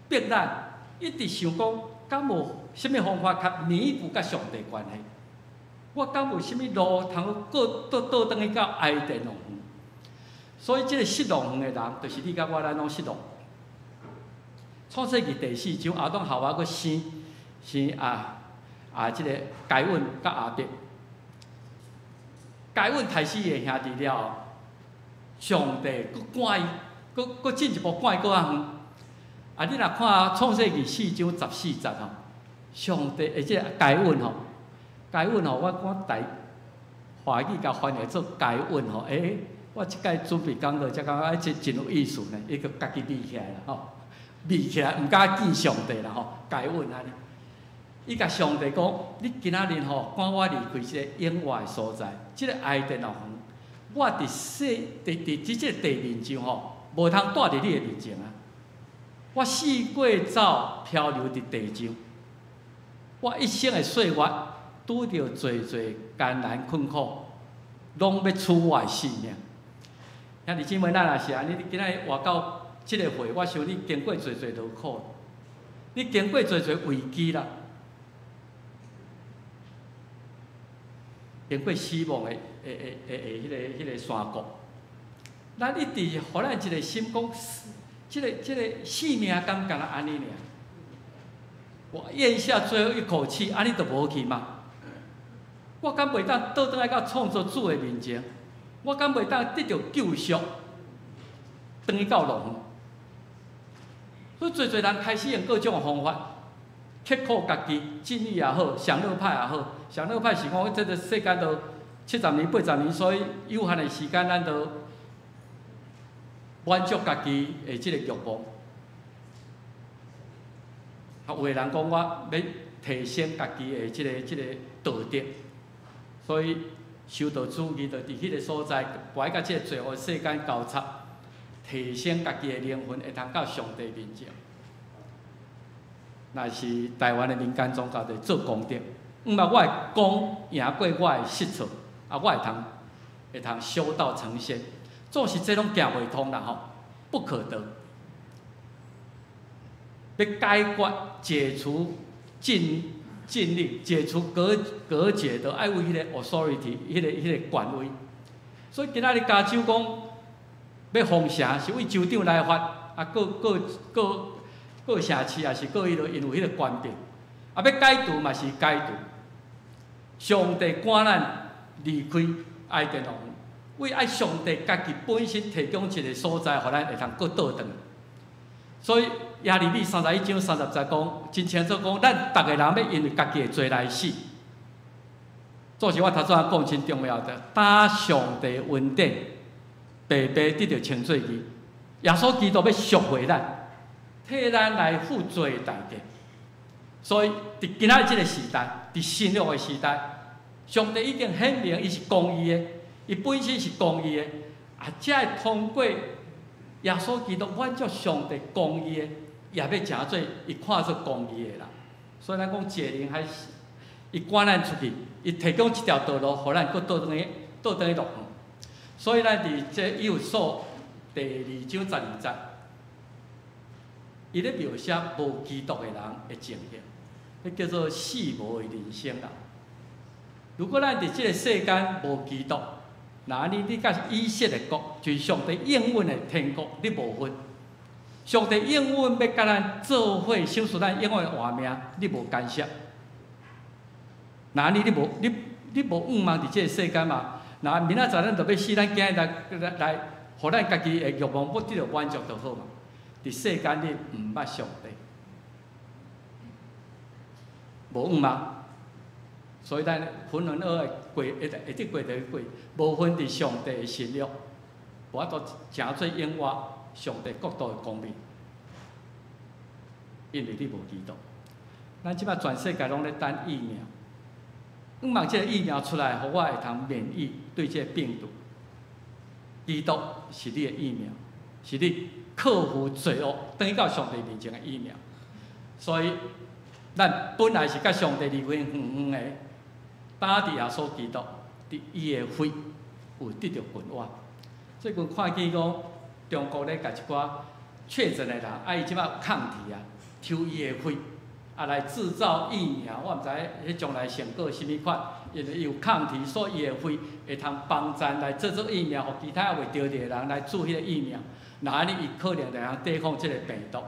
逼咱一直想讲，敢无啥物方法较弥补甲上帝关系？我敢有啥物路通倒转去到爱的农园？所以，即个失农园的人，就是你甲我咱拢失农。创世纪第4章，亚当夏娃个生即个该隐甲亚伯。该隐杀死伊的兄弟了后，上帝佫赶伊，佫进一步赶伊佫较远。你若看创世纪4章14节吼，上帝即个该隐吼，我讲台华语甲翻译做该隐吼，我即摆准备讲到，才讲真有意思呢，伊个家己立起来啦吼，立起来毋敢见上帝啦吼，该隐安尼。伊甲上帝讲：你今仔日吼赶我离开即个永远的所在，即个爱的农园，我伫即个地面上吼，无通住伫你的面前啊！我四过走漂流伫地上，我一生的岁月拄着侪艰难困苦，拢要取我的性命。兄弟姊妹，咱也是安尼，你今仔活到即个岁，我想你经过侪劳苦，你经过侪危机啦。经过死亡的迄个山谷，咱一直互咱一个心讲，即个性命敢若安尼尔？我咽下最后一口气，安尼就无去吗？我敢袂当倒转来到创造主的面前？我敢袂当得到救赎，转去到农园？所以侪人开始用各种方法。刻苦家己，正义也好，上乐派也好，上乐派是讲，这个世间都70年、80年，所以有限的时间，咱都满足家己的即个欲望。有的人讲我要提升家己的即个道德，所以修道主义就伫迄个所在，不爱甲即个罪恶世间交叉，提升家己的灵魂，会通到上帝面前。若是台湾的民间宗教，就做功德。我会讲赢过我的失错，我会通修道成仙。总是这拢行袂通啦吼，不可得。要解决、解除禁令、解除隔绝，就爱为迄个 authority、迄个权威。所以今仔日加州讲要封城，是为州长来发，各城市也是各因为迄个官兵，要解除嘛是解除。上帝赶咱离开爱的农园，为爱上帝家己本身提供一个所在，互咱会通搁倒转。所以耶利米31章30节讲，真清楚讲，咱逐个人要因为家己的罪来死。做是我头先讲真重要的，打上帝恩典，白白得到清水义。耶稣基督要赎回咱。替咱来负罪代价，所以伫今仔这个时代，伫新约的时代，上帝已经显明伊是公义的，伊本身是公义的，才会通过耶稣基督满足上帝公义的，也要成做伊看作公义的人。所以咱讲解铃还是伊赶咱出去，伊提供一条道路，互咱搁倒转去路。所以咱伫这以弗所第2章12节。伊咧描写无基督的人的情形，迄叫做死无的人生啦。如果咱伫即个世间无基督，那你甲以色列国，就是上帝应允的天国，你无分。上帝应允要甲咱做伙享受咱永远的活命，你无干涉。那你无仰望伫即个世间嘛？那明仔载咱就要死，咱囝来，互咱家己的欲望要得到满足就好嘛。伫世间，你毋捌上帝，无仰望，所以咱分文学的过，会得过得过，无分伫上帝的心意，无法度诚做永活上帝国度的公民，因为你无基督。咱即摆全世界拢咧等疫苗，希望即个疫苗出来，互我会通免疫对即个病毒。基督是你的疫苗，是你克服罪恶，转到上帝面前的疫苗。所以，咱本来是甲上帝离远远远的，打伫耶稣基督，伫伊的血有得到quyền威。最近看见讲，中国咧甲一寡确诊的人，伊即摆有抗体啊，抽伊的血。来制造疫苗，我毋知迄将来成果是啥款，因为伊有抗体，所以伊的血会通帮助来制作疫苗，互其他未着的人来注迄个疫苗。那安尼伊可能会通抵抗即个病毒。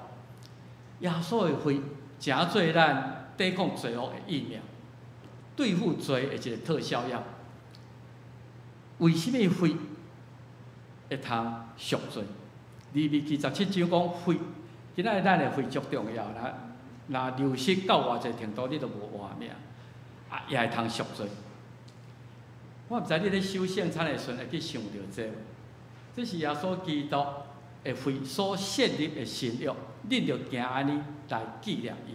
耶稣的血诚做咱抵抗罪恶的疫苗，对付罪的一个特效药。为什么血会通赎罪？利未记17章讲血，今仔日咱的血足重要啦。若流失到偌济程度，你都无活命，也会通赎罪。我毋知你咧修圣餐的时阵会去想到这个，这是耶稣基督的血所设立的新约，恁着行安尼来纪念伊。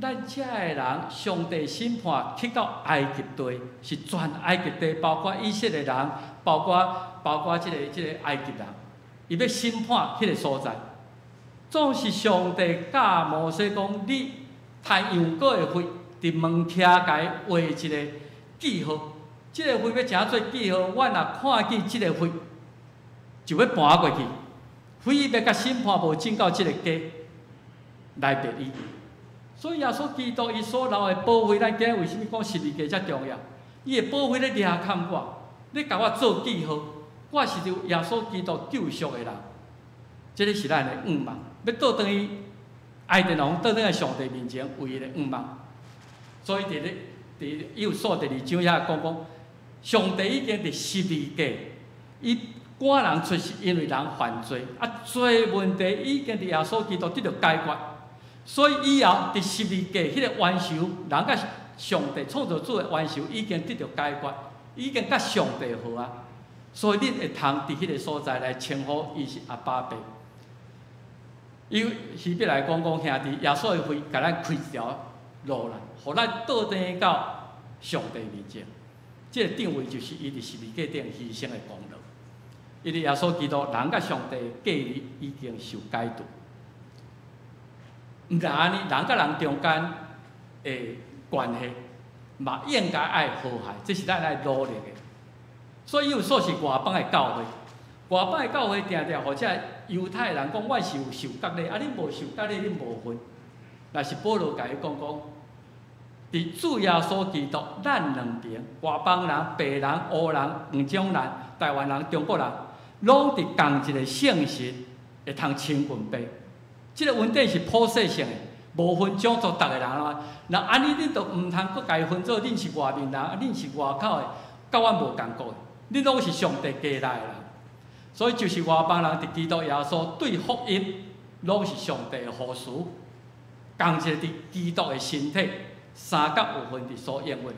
咱遮个人，上帝审判去到埃及地，是全埃及地，包括以色列人，包括即个埃及人，伊要审判迄个所在。总是上帝教摩西讲，你太羊羔的血，伫门徛甲伊画一个记号。即个血要诚做记号，我若看见即个血，就要搬过去。非伊要甲审判无进到即个家来灭伊。所以耶稣基督伊所留的宝血，咱今日为什么讲十字架遮重要？伊的宝血咧掠砍我，咧甲我做记号，我是由耶稣基督救赎的人。这个是咱的愿望。要倒转去爱的人，倒转去上帝面前为伊的愿望。所以伫约书第2章遐讲，上帝已经伫十字架，伊赶人出是因为人犯罪，罪问题已经伫耶稣基督得到解决。所以以后伫十字架迄个冤仇，人甲上帝创造主的冤仇已经得到解决，已经甲上帝好啊。所以你会通伫迄个所在来称呼伊是阿爸爸。以希伯来讲兄弟，耶稣的血甲咱开一条路来，互咱倒转到上帝面前。这个定位就是伊伫十字架顶牺牲的功劳。因为耶稣基督人甲上帝隔离已经受解脱，毋但安尼，人甲人中间的关系嘛应该爱和谐，这是咱爱努力的。所以有说是外邦的教会。外邦的教会定定，或者犹太人讲，我是有受割礼，你无受割礼，你无分。但是保罗甲伊讲，伫主耶稣基督，咱两边，外邦人、白人、黑人、黄种人、台湾人、中国人，拢伫同一个圣神，会通亲近白。即个稳定是普世性的，无分种族，逐个人啊。那安尼，你就毋通搁家分做，恁是外面人，恁是外口的，甲阮无共个的，恁拢是上帝家来的人。所以就是外邦人伫基督耶稣对福音，拢是上帝的护士，同一个伫基督的身体，3角有分伫所应允的。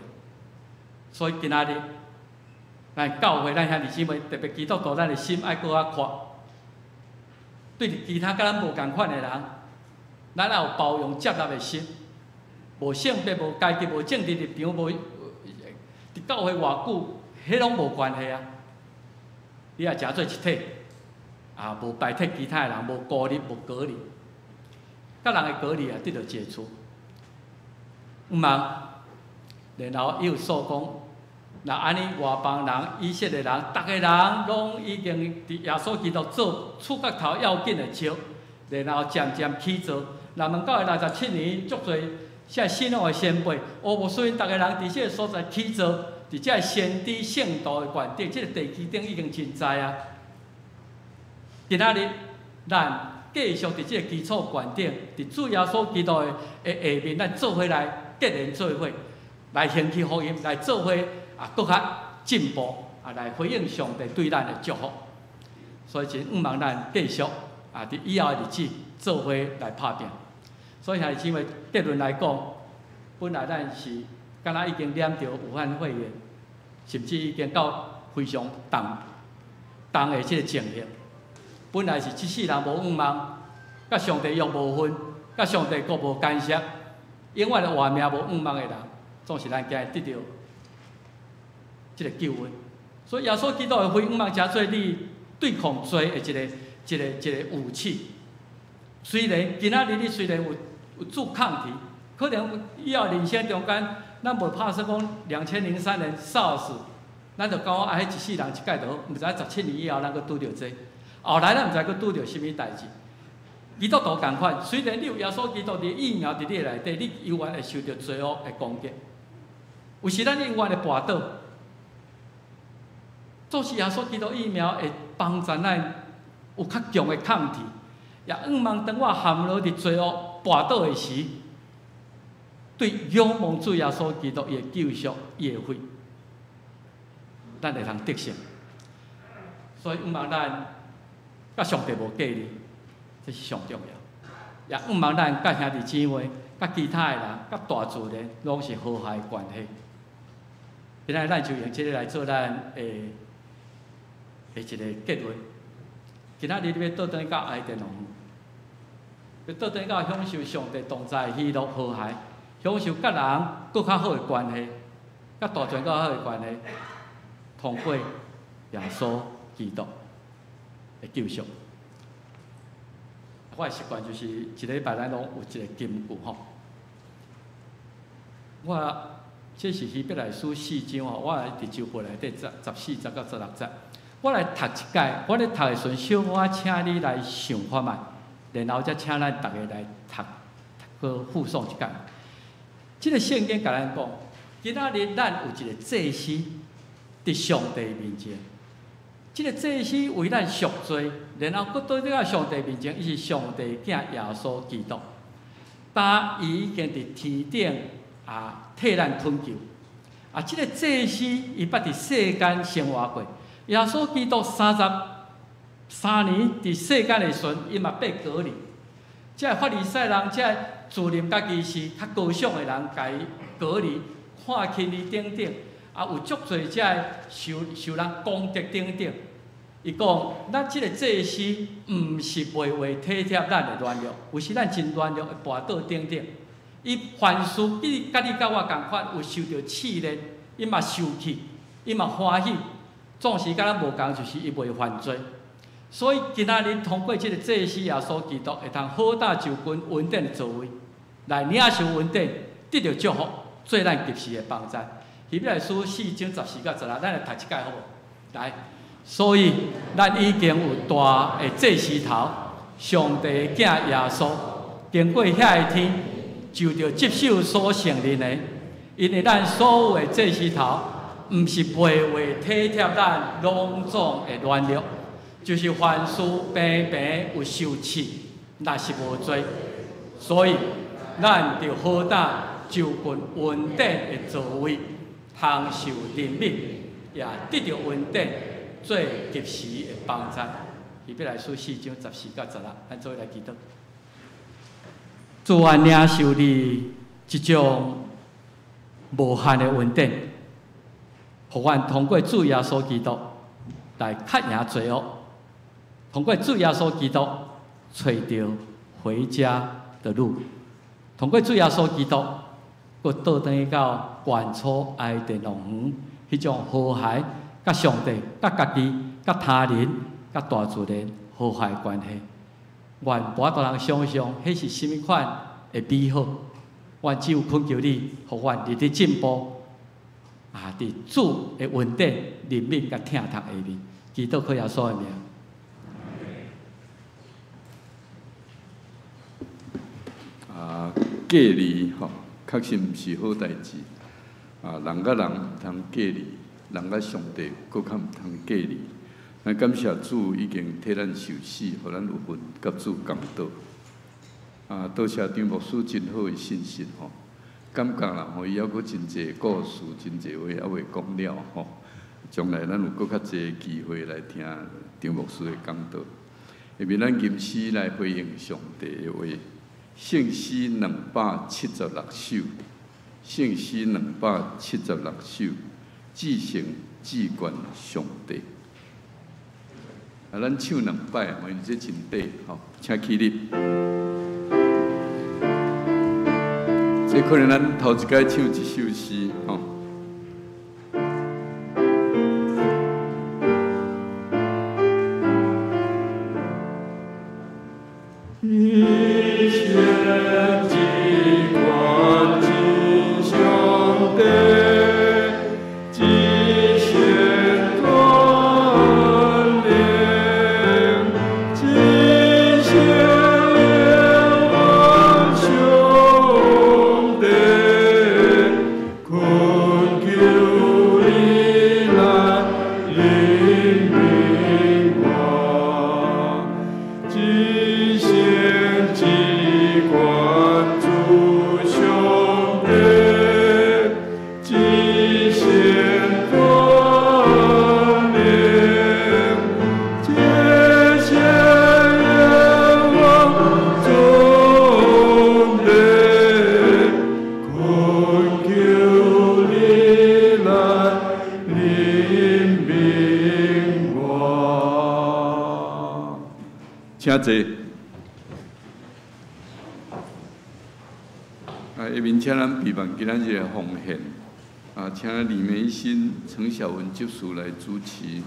所以今仔日，咱教会咱兄弟姊妹，特别基督徒，咱的心爱搁较宽。对其他甲咱无共款的人，咱也有包容接纳的心，无性别、无阶级、无政治立场、无伫教会偌久，迄拢无关系啊。你也诚做一体，无排斥其他的人，无孤立，无隔离，甲人的隔离也得到解除。毋茫，然后伊有说讲，那安尼外邦人、以色列人，逐个人拢已经伫耶稣基督做触角头要紧的笑，然后渐渐起做。那1967年，足侪像信仰的先辈，乌木虽然逐个人伫即个所在起做。伫遮先知圣道的观点，即个地基顶已经真知啊。今仔日，咱继续伫即个基础观点，伫主耶稣基督的下面，咱做伙来结连做伙，来行去福音，来做伙搁较进步，来回应上帝对咱的祝福。所以真毋望咱继续伫以后的日子做伙来拍拼。所以兄弟姊妹，结论来讲，本来咱是敢若已经染着武汉肺炎，甚至已经到非常重的即个情形。本来是一世人无愿望，甲上帝又无分，甲上帝阁无干涉，永远的活命无愿望的人，总是咱今日得到即个救恩。所以耶稣基督的非愿望真做你对抗罪的一个武器。虽然今仔日你虽然有做抗体，可能以后人生中间，咱无拍算讲2003年 SARS， 咱就讲迄一世人一届就好，毋知17年以后咱阁拄着这，后来咱毋知阁拄着啥物代志。基督徒共款，虽然你有耶稣基督的疫苗伫你内底，你永远会受到罪恶的攻击。有时咱永远会跋倒，总是耶稣基督疫苗会帮助咱有较强的抗体。也愿望当我陷落伫罪恶跋倒的时，对仰望主耶稣基督伊的救赎、伊的血，咱会通得胜。所以愿望咱甲上帝无隔离，这是上重要。也愿望咱甲兄弟姊妹、甲其他的人、甲大自然，拢是和谐的关系。今仔咱就用这个来做咱的一个结论。今仔日你要倒转到爱电农，要倒转到享受上帝同在的喜乐和谐，享受甲人搁较好的关系，甲大自然较好的关系，通过耶稣基督的救赎。我的习惯就是一礼拜咱拢有一个金句吼。我这是希伯来书4章吼，我伫周会内底14节到16节。我来读一解，我咧读的时阵，小可请你来想看觅，然后再请咱大家来读，去附送一解。这个圣经甲咱讲，今仔日咱有一个祭司伫上帝面前，这个祭司为咱赎罪，然后搁倒到上帝面前，伊是上帝囝耶稣基督，但伊已经伫天顶替咱吞救。这个祭司伊捌伫世间生活过。耶稣基督33年伫世间的时阵，伊嘛被隔离。这法利赛人，这自认家己是较高尚的人，甲伊隔离，看轻伊等等，有足侪这受人攻击等等。伊讲，咱即个祭司毋是袂为体贴咱的软弱，有时咱真软弱会跋倒等等。伊凡事甲你甲我共款，有受到试炼，伊嘛受气，伊嘛欢喜。总是甲咱无共，就是伊袂犯罪。所以今仔日通过即个祭司耶稣基督，会通好打就近稳定的座位，来领受稳定，得到祝福，做咱及时的帮助。希伯来书4章14到16，咱来读一解好无？来，所以咱已经有大的祭司头，上帝的囝耶稣，经过遐个天，就着接受所承认的，因为咱所有的祭司头。毋是袂为体贴咱拢总的软弱，就是凡事平平有受气，那是无罪。所以，咱着好打就近稳定的座位，享受怜悯，也得到稳定，做及时的帮助。希伯来书4章14到16，咱做来祈祷。主啊，领受你一种无限的稳定。互阮通过主耶稣基督来克赢罪恶，通过主耶稣基督找到回家的路，通过主耶稣基督，佫倒转到原初爱的农园，迄种和谐，甲上帝、甲家己、甲他人、甲大自然和谐关系。愿无大人想象，迄是甚物款的美好。阮只有恳求你，互阮日日进步。伫主的稳定、怜悯甲疼痛下面，祈祷靠耶稣的名。隔离吼，确实毋是好代志。人甲人毋通隔离，人甲上帝佫较毋通隔离。咱感谢主已经替咱受死，互咱有份甲主共道。多谢张牧师真好的信息吼。感觉啦，伊还佫真侪故事，真侪话还未讲了吼。将来咱有佫较侪机会来听张牧师的讲道，下面咱吟诗来回应上帝的话。圣诗276首，圣诗276首，至圣至高上帝。咱唱2摆啊，因为这真短，吼，请起立。这可能咱头一摆唱一首诗，吼。请坐。下面请咱备办今仔日的奉献，请李梅新、陈小文执事来主持。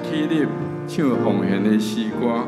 起立唱奉献的诗歌。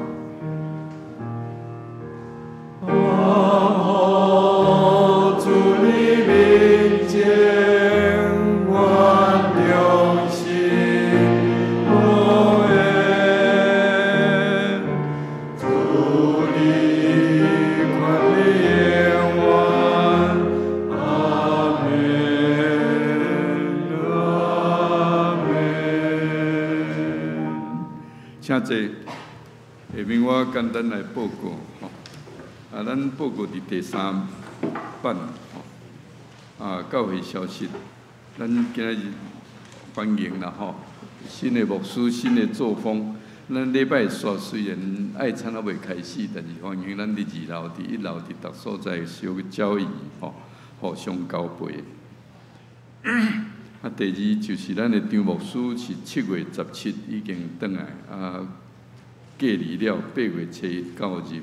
请坐。下面我简单来报告吼，咱报告伫第3版吼，教会消息，咱今仔日欢迎啦吼，新的牧师、新的作风，咱礼拜煞虽然爱餐还未开始，但是欢迎咱伫2楼、伫1楼、伫逐所在小交易吼，互相交陪。第二就是咱的张牧师是7月17已经转来，隔离了8月7日到任，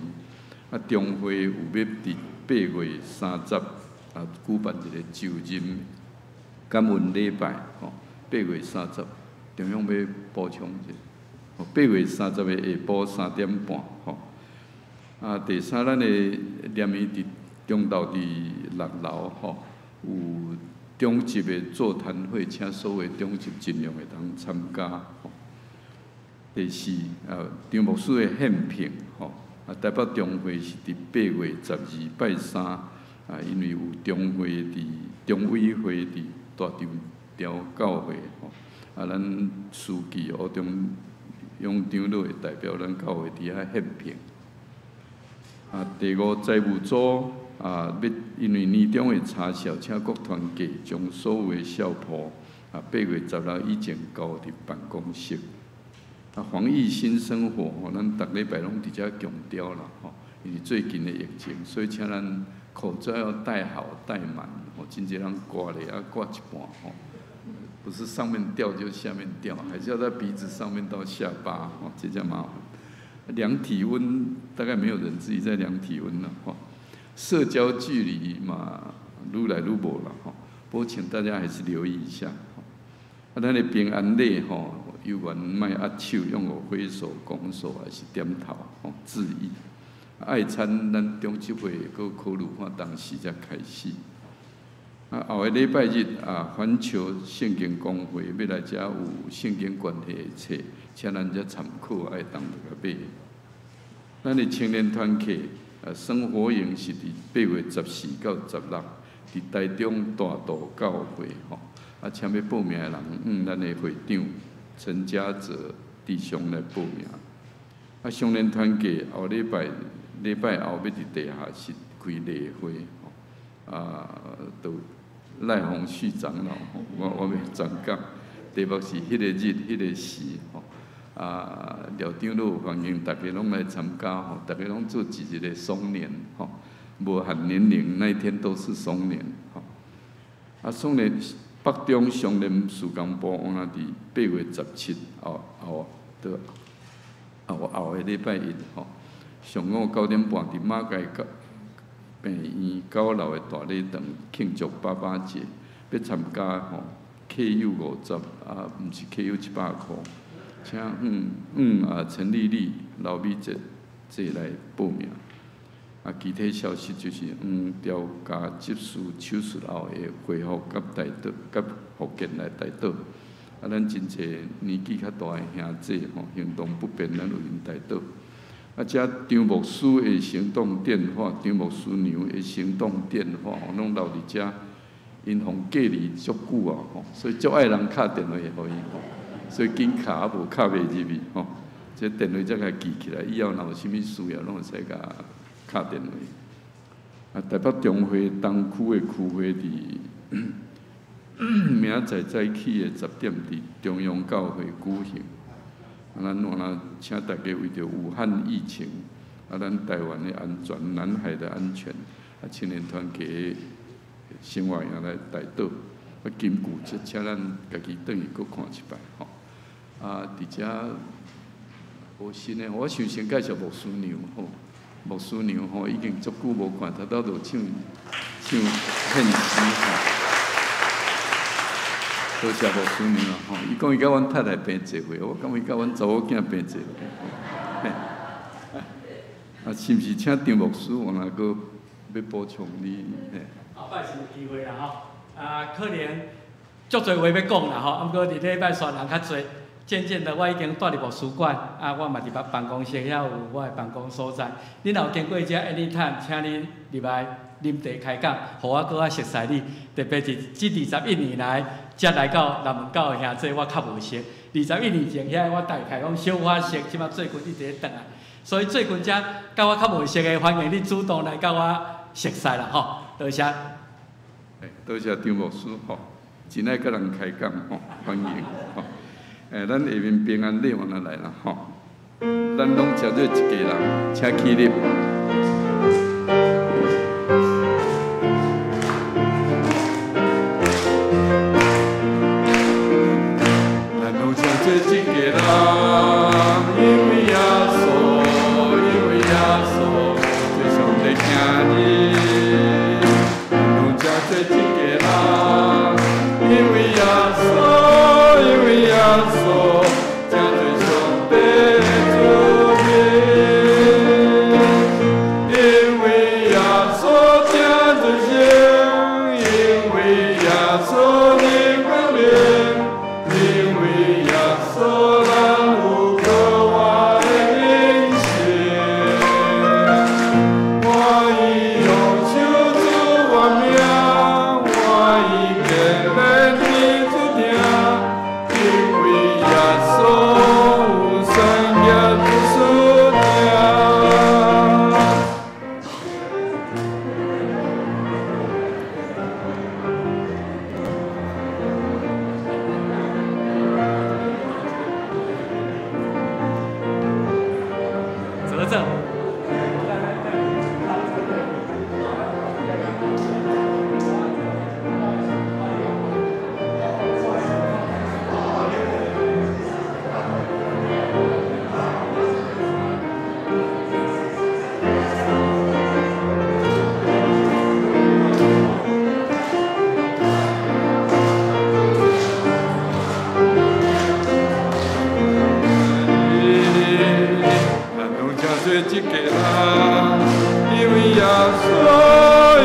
中会有要伫8月30举办一个就任感恩礼拜，8月30，同样要补充者，8月30的下晡3点半第三，咱的念义伫中昼伫6楼有中级的座谈会，请所有中级尽量会当参加。第四，张牧师的献评，台北中会是伫8月12拜3，因为有中会伫中委会伫大场调教会，咱书记吴中永长老会代表咱教会伫遐献评。第5财务组要因为年终的查销，请各团契将所有的校铺8月16以前交伫办公室。防疫新生活咱逐礼拜拢伫遮强调啦因为最近的疫情，所以请咱口罩要戴好戴满真侪人挂咧挂一半不是上面掉就下面掉，还是要在鼻子上面到下巴这叫麻烦。量体温大概没有人自己在量体温了社交距离嘛愈来愈无了不过请大家还是留意一下咱的平安礼有缘莫握手，用我挥手、拱手还是点头致意。爱餐咱中执会搁考虑看当时才开始。后个礼拜日环球圣经公会要来遮有圣经关系的册，请咱遮参考爱当来买。咱的青年团契生活营是伫8月14到16，伫台中大道教会请要报名的人，咱的会长陈家泽弟兄来报名。少年团契后礼拜后要伫地下室开例会，都赖鸿旭长老，我袂专讲，题目是迄个日、迄个时，廖长老欢迎大家拢来参加，大家拢做一个双年，无限年龄，那一天都是双年，双年北中商联事工部，我伫8月17后个礼拜一，上午9点半伫马街病院9楼的大礼堂庆祝爸爸节，要参加KU 50，毋是 KU700块，请陈丽丽、老美姐来报名。具体消息就是调加执事手术后会恢复甲福建来台岛。咱真侪年纪较大的兄弟行动不便，咱有因台岛。遮张牧师的行动电话，张牧师娘的行动电话，拢留伫遮，因互隔离足久所以足爱人敲电话互伊所以紧敲无敲袂入去这电话才甲记起来，以后若有啥物需要，拢会使甲敲电话。台北中会东区的区会伫明仔早起的10点伫中央教会举行。咱请大家为着武汉疫情，咱台湾的安全、南海的安全，青年团契生活营来台岛，金古请咱家己转去搁看一摆伫遮无新的，我想先介绍牧师娘牧师娘已经足久无看，头拄就唱献诗多谢牧师娘伊讲伊甲阮太太病一回，我感觉伊甲阮查某囝病一回。是毋是请张牧师我那个要补充你？后摆是有机会啦可能足侪话要讲啦毋过伫礼拜选人较侪，渐渐的我已经住伫牧师馆我嘛伫办公室遐有我的办公所在。恁若有经过遮 anytime， 请恁入来啉茶开讲，互我搁熟悉你。特别是这21年来，才来到南门教的兄弟，我较无熟。21年前遐我大概拢小可熟，即马最近一直咧转来，所以最近才甲我较无熟的，欢迎你主动来甲我熟悉啦多谢。多谢张牧师真爱甲人开讲欢迎咱下面平安礼完了来啦咱拢食做一家人，请起立。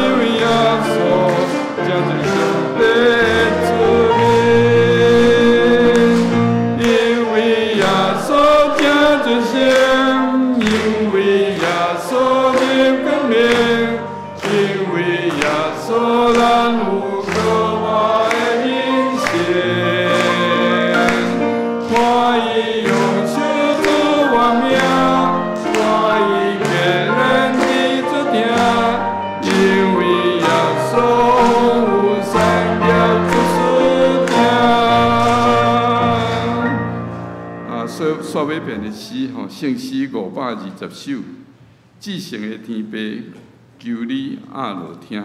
因为耶稣正是上帝子民，因为耶稣正是神，因为耶稣的革命，因为耶稣咱有可我的引线，我已用手指万命，我已给人的注定，因为耶稣有三条主事定。煞尾片的诗吼，圣诗520首，至圣的天父，求你阿落听。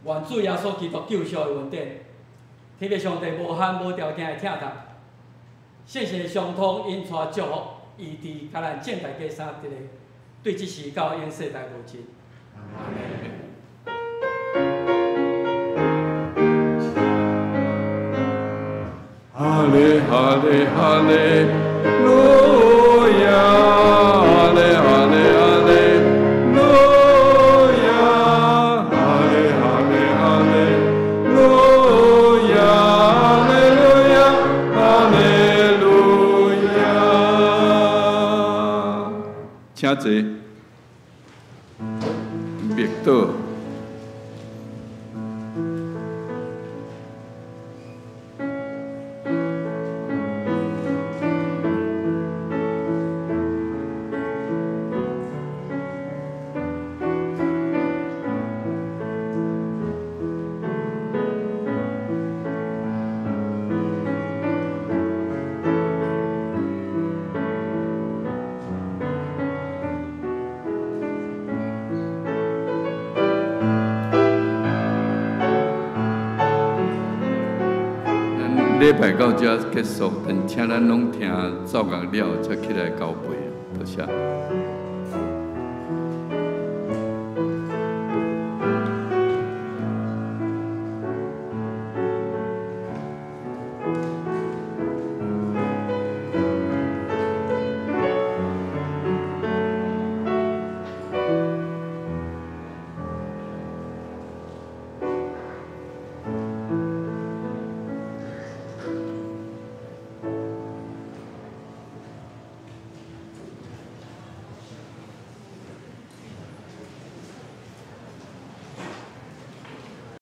愿主耶稣基督救赎的恩典，天父上帝无限无条件的疼痛，谢谢上通因带祝福，医治甲咱建大家三一个，对即时到永世代无尽。阿门。哈利哈利哈利路亚，哈利哈利哈利路亚，哈利哈利哈利路亚，哈利路亚，哈利路亚。请坐，默祷。礼拜到这结束，等请咱拢听奏乐了，才起来交杯，多谢。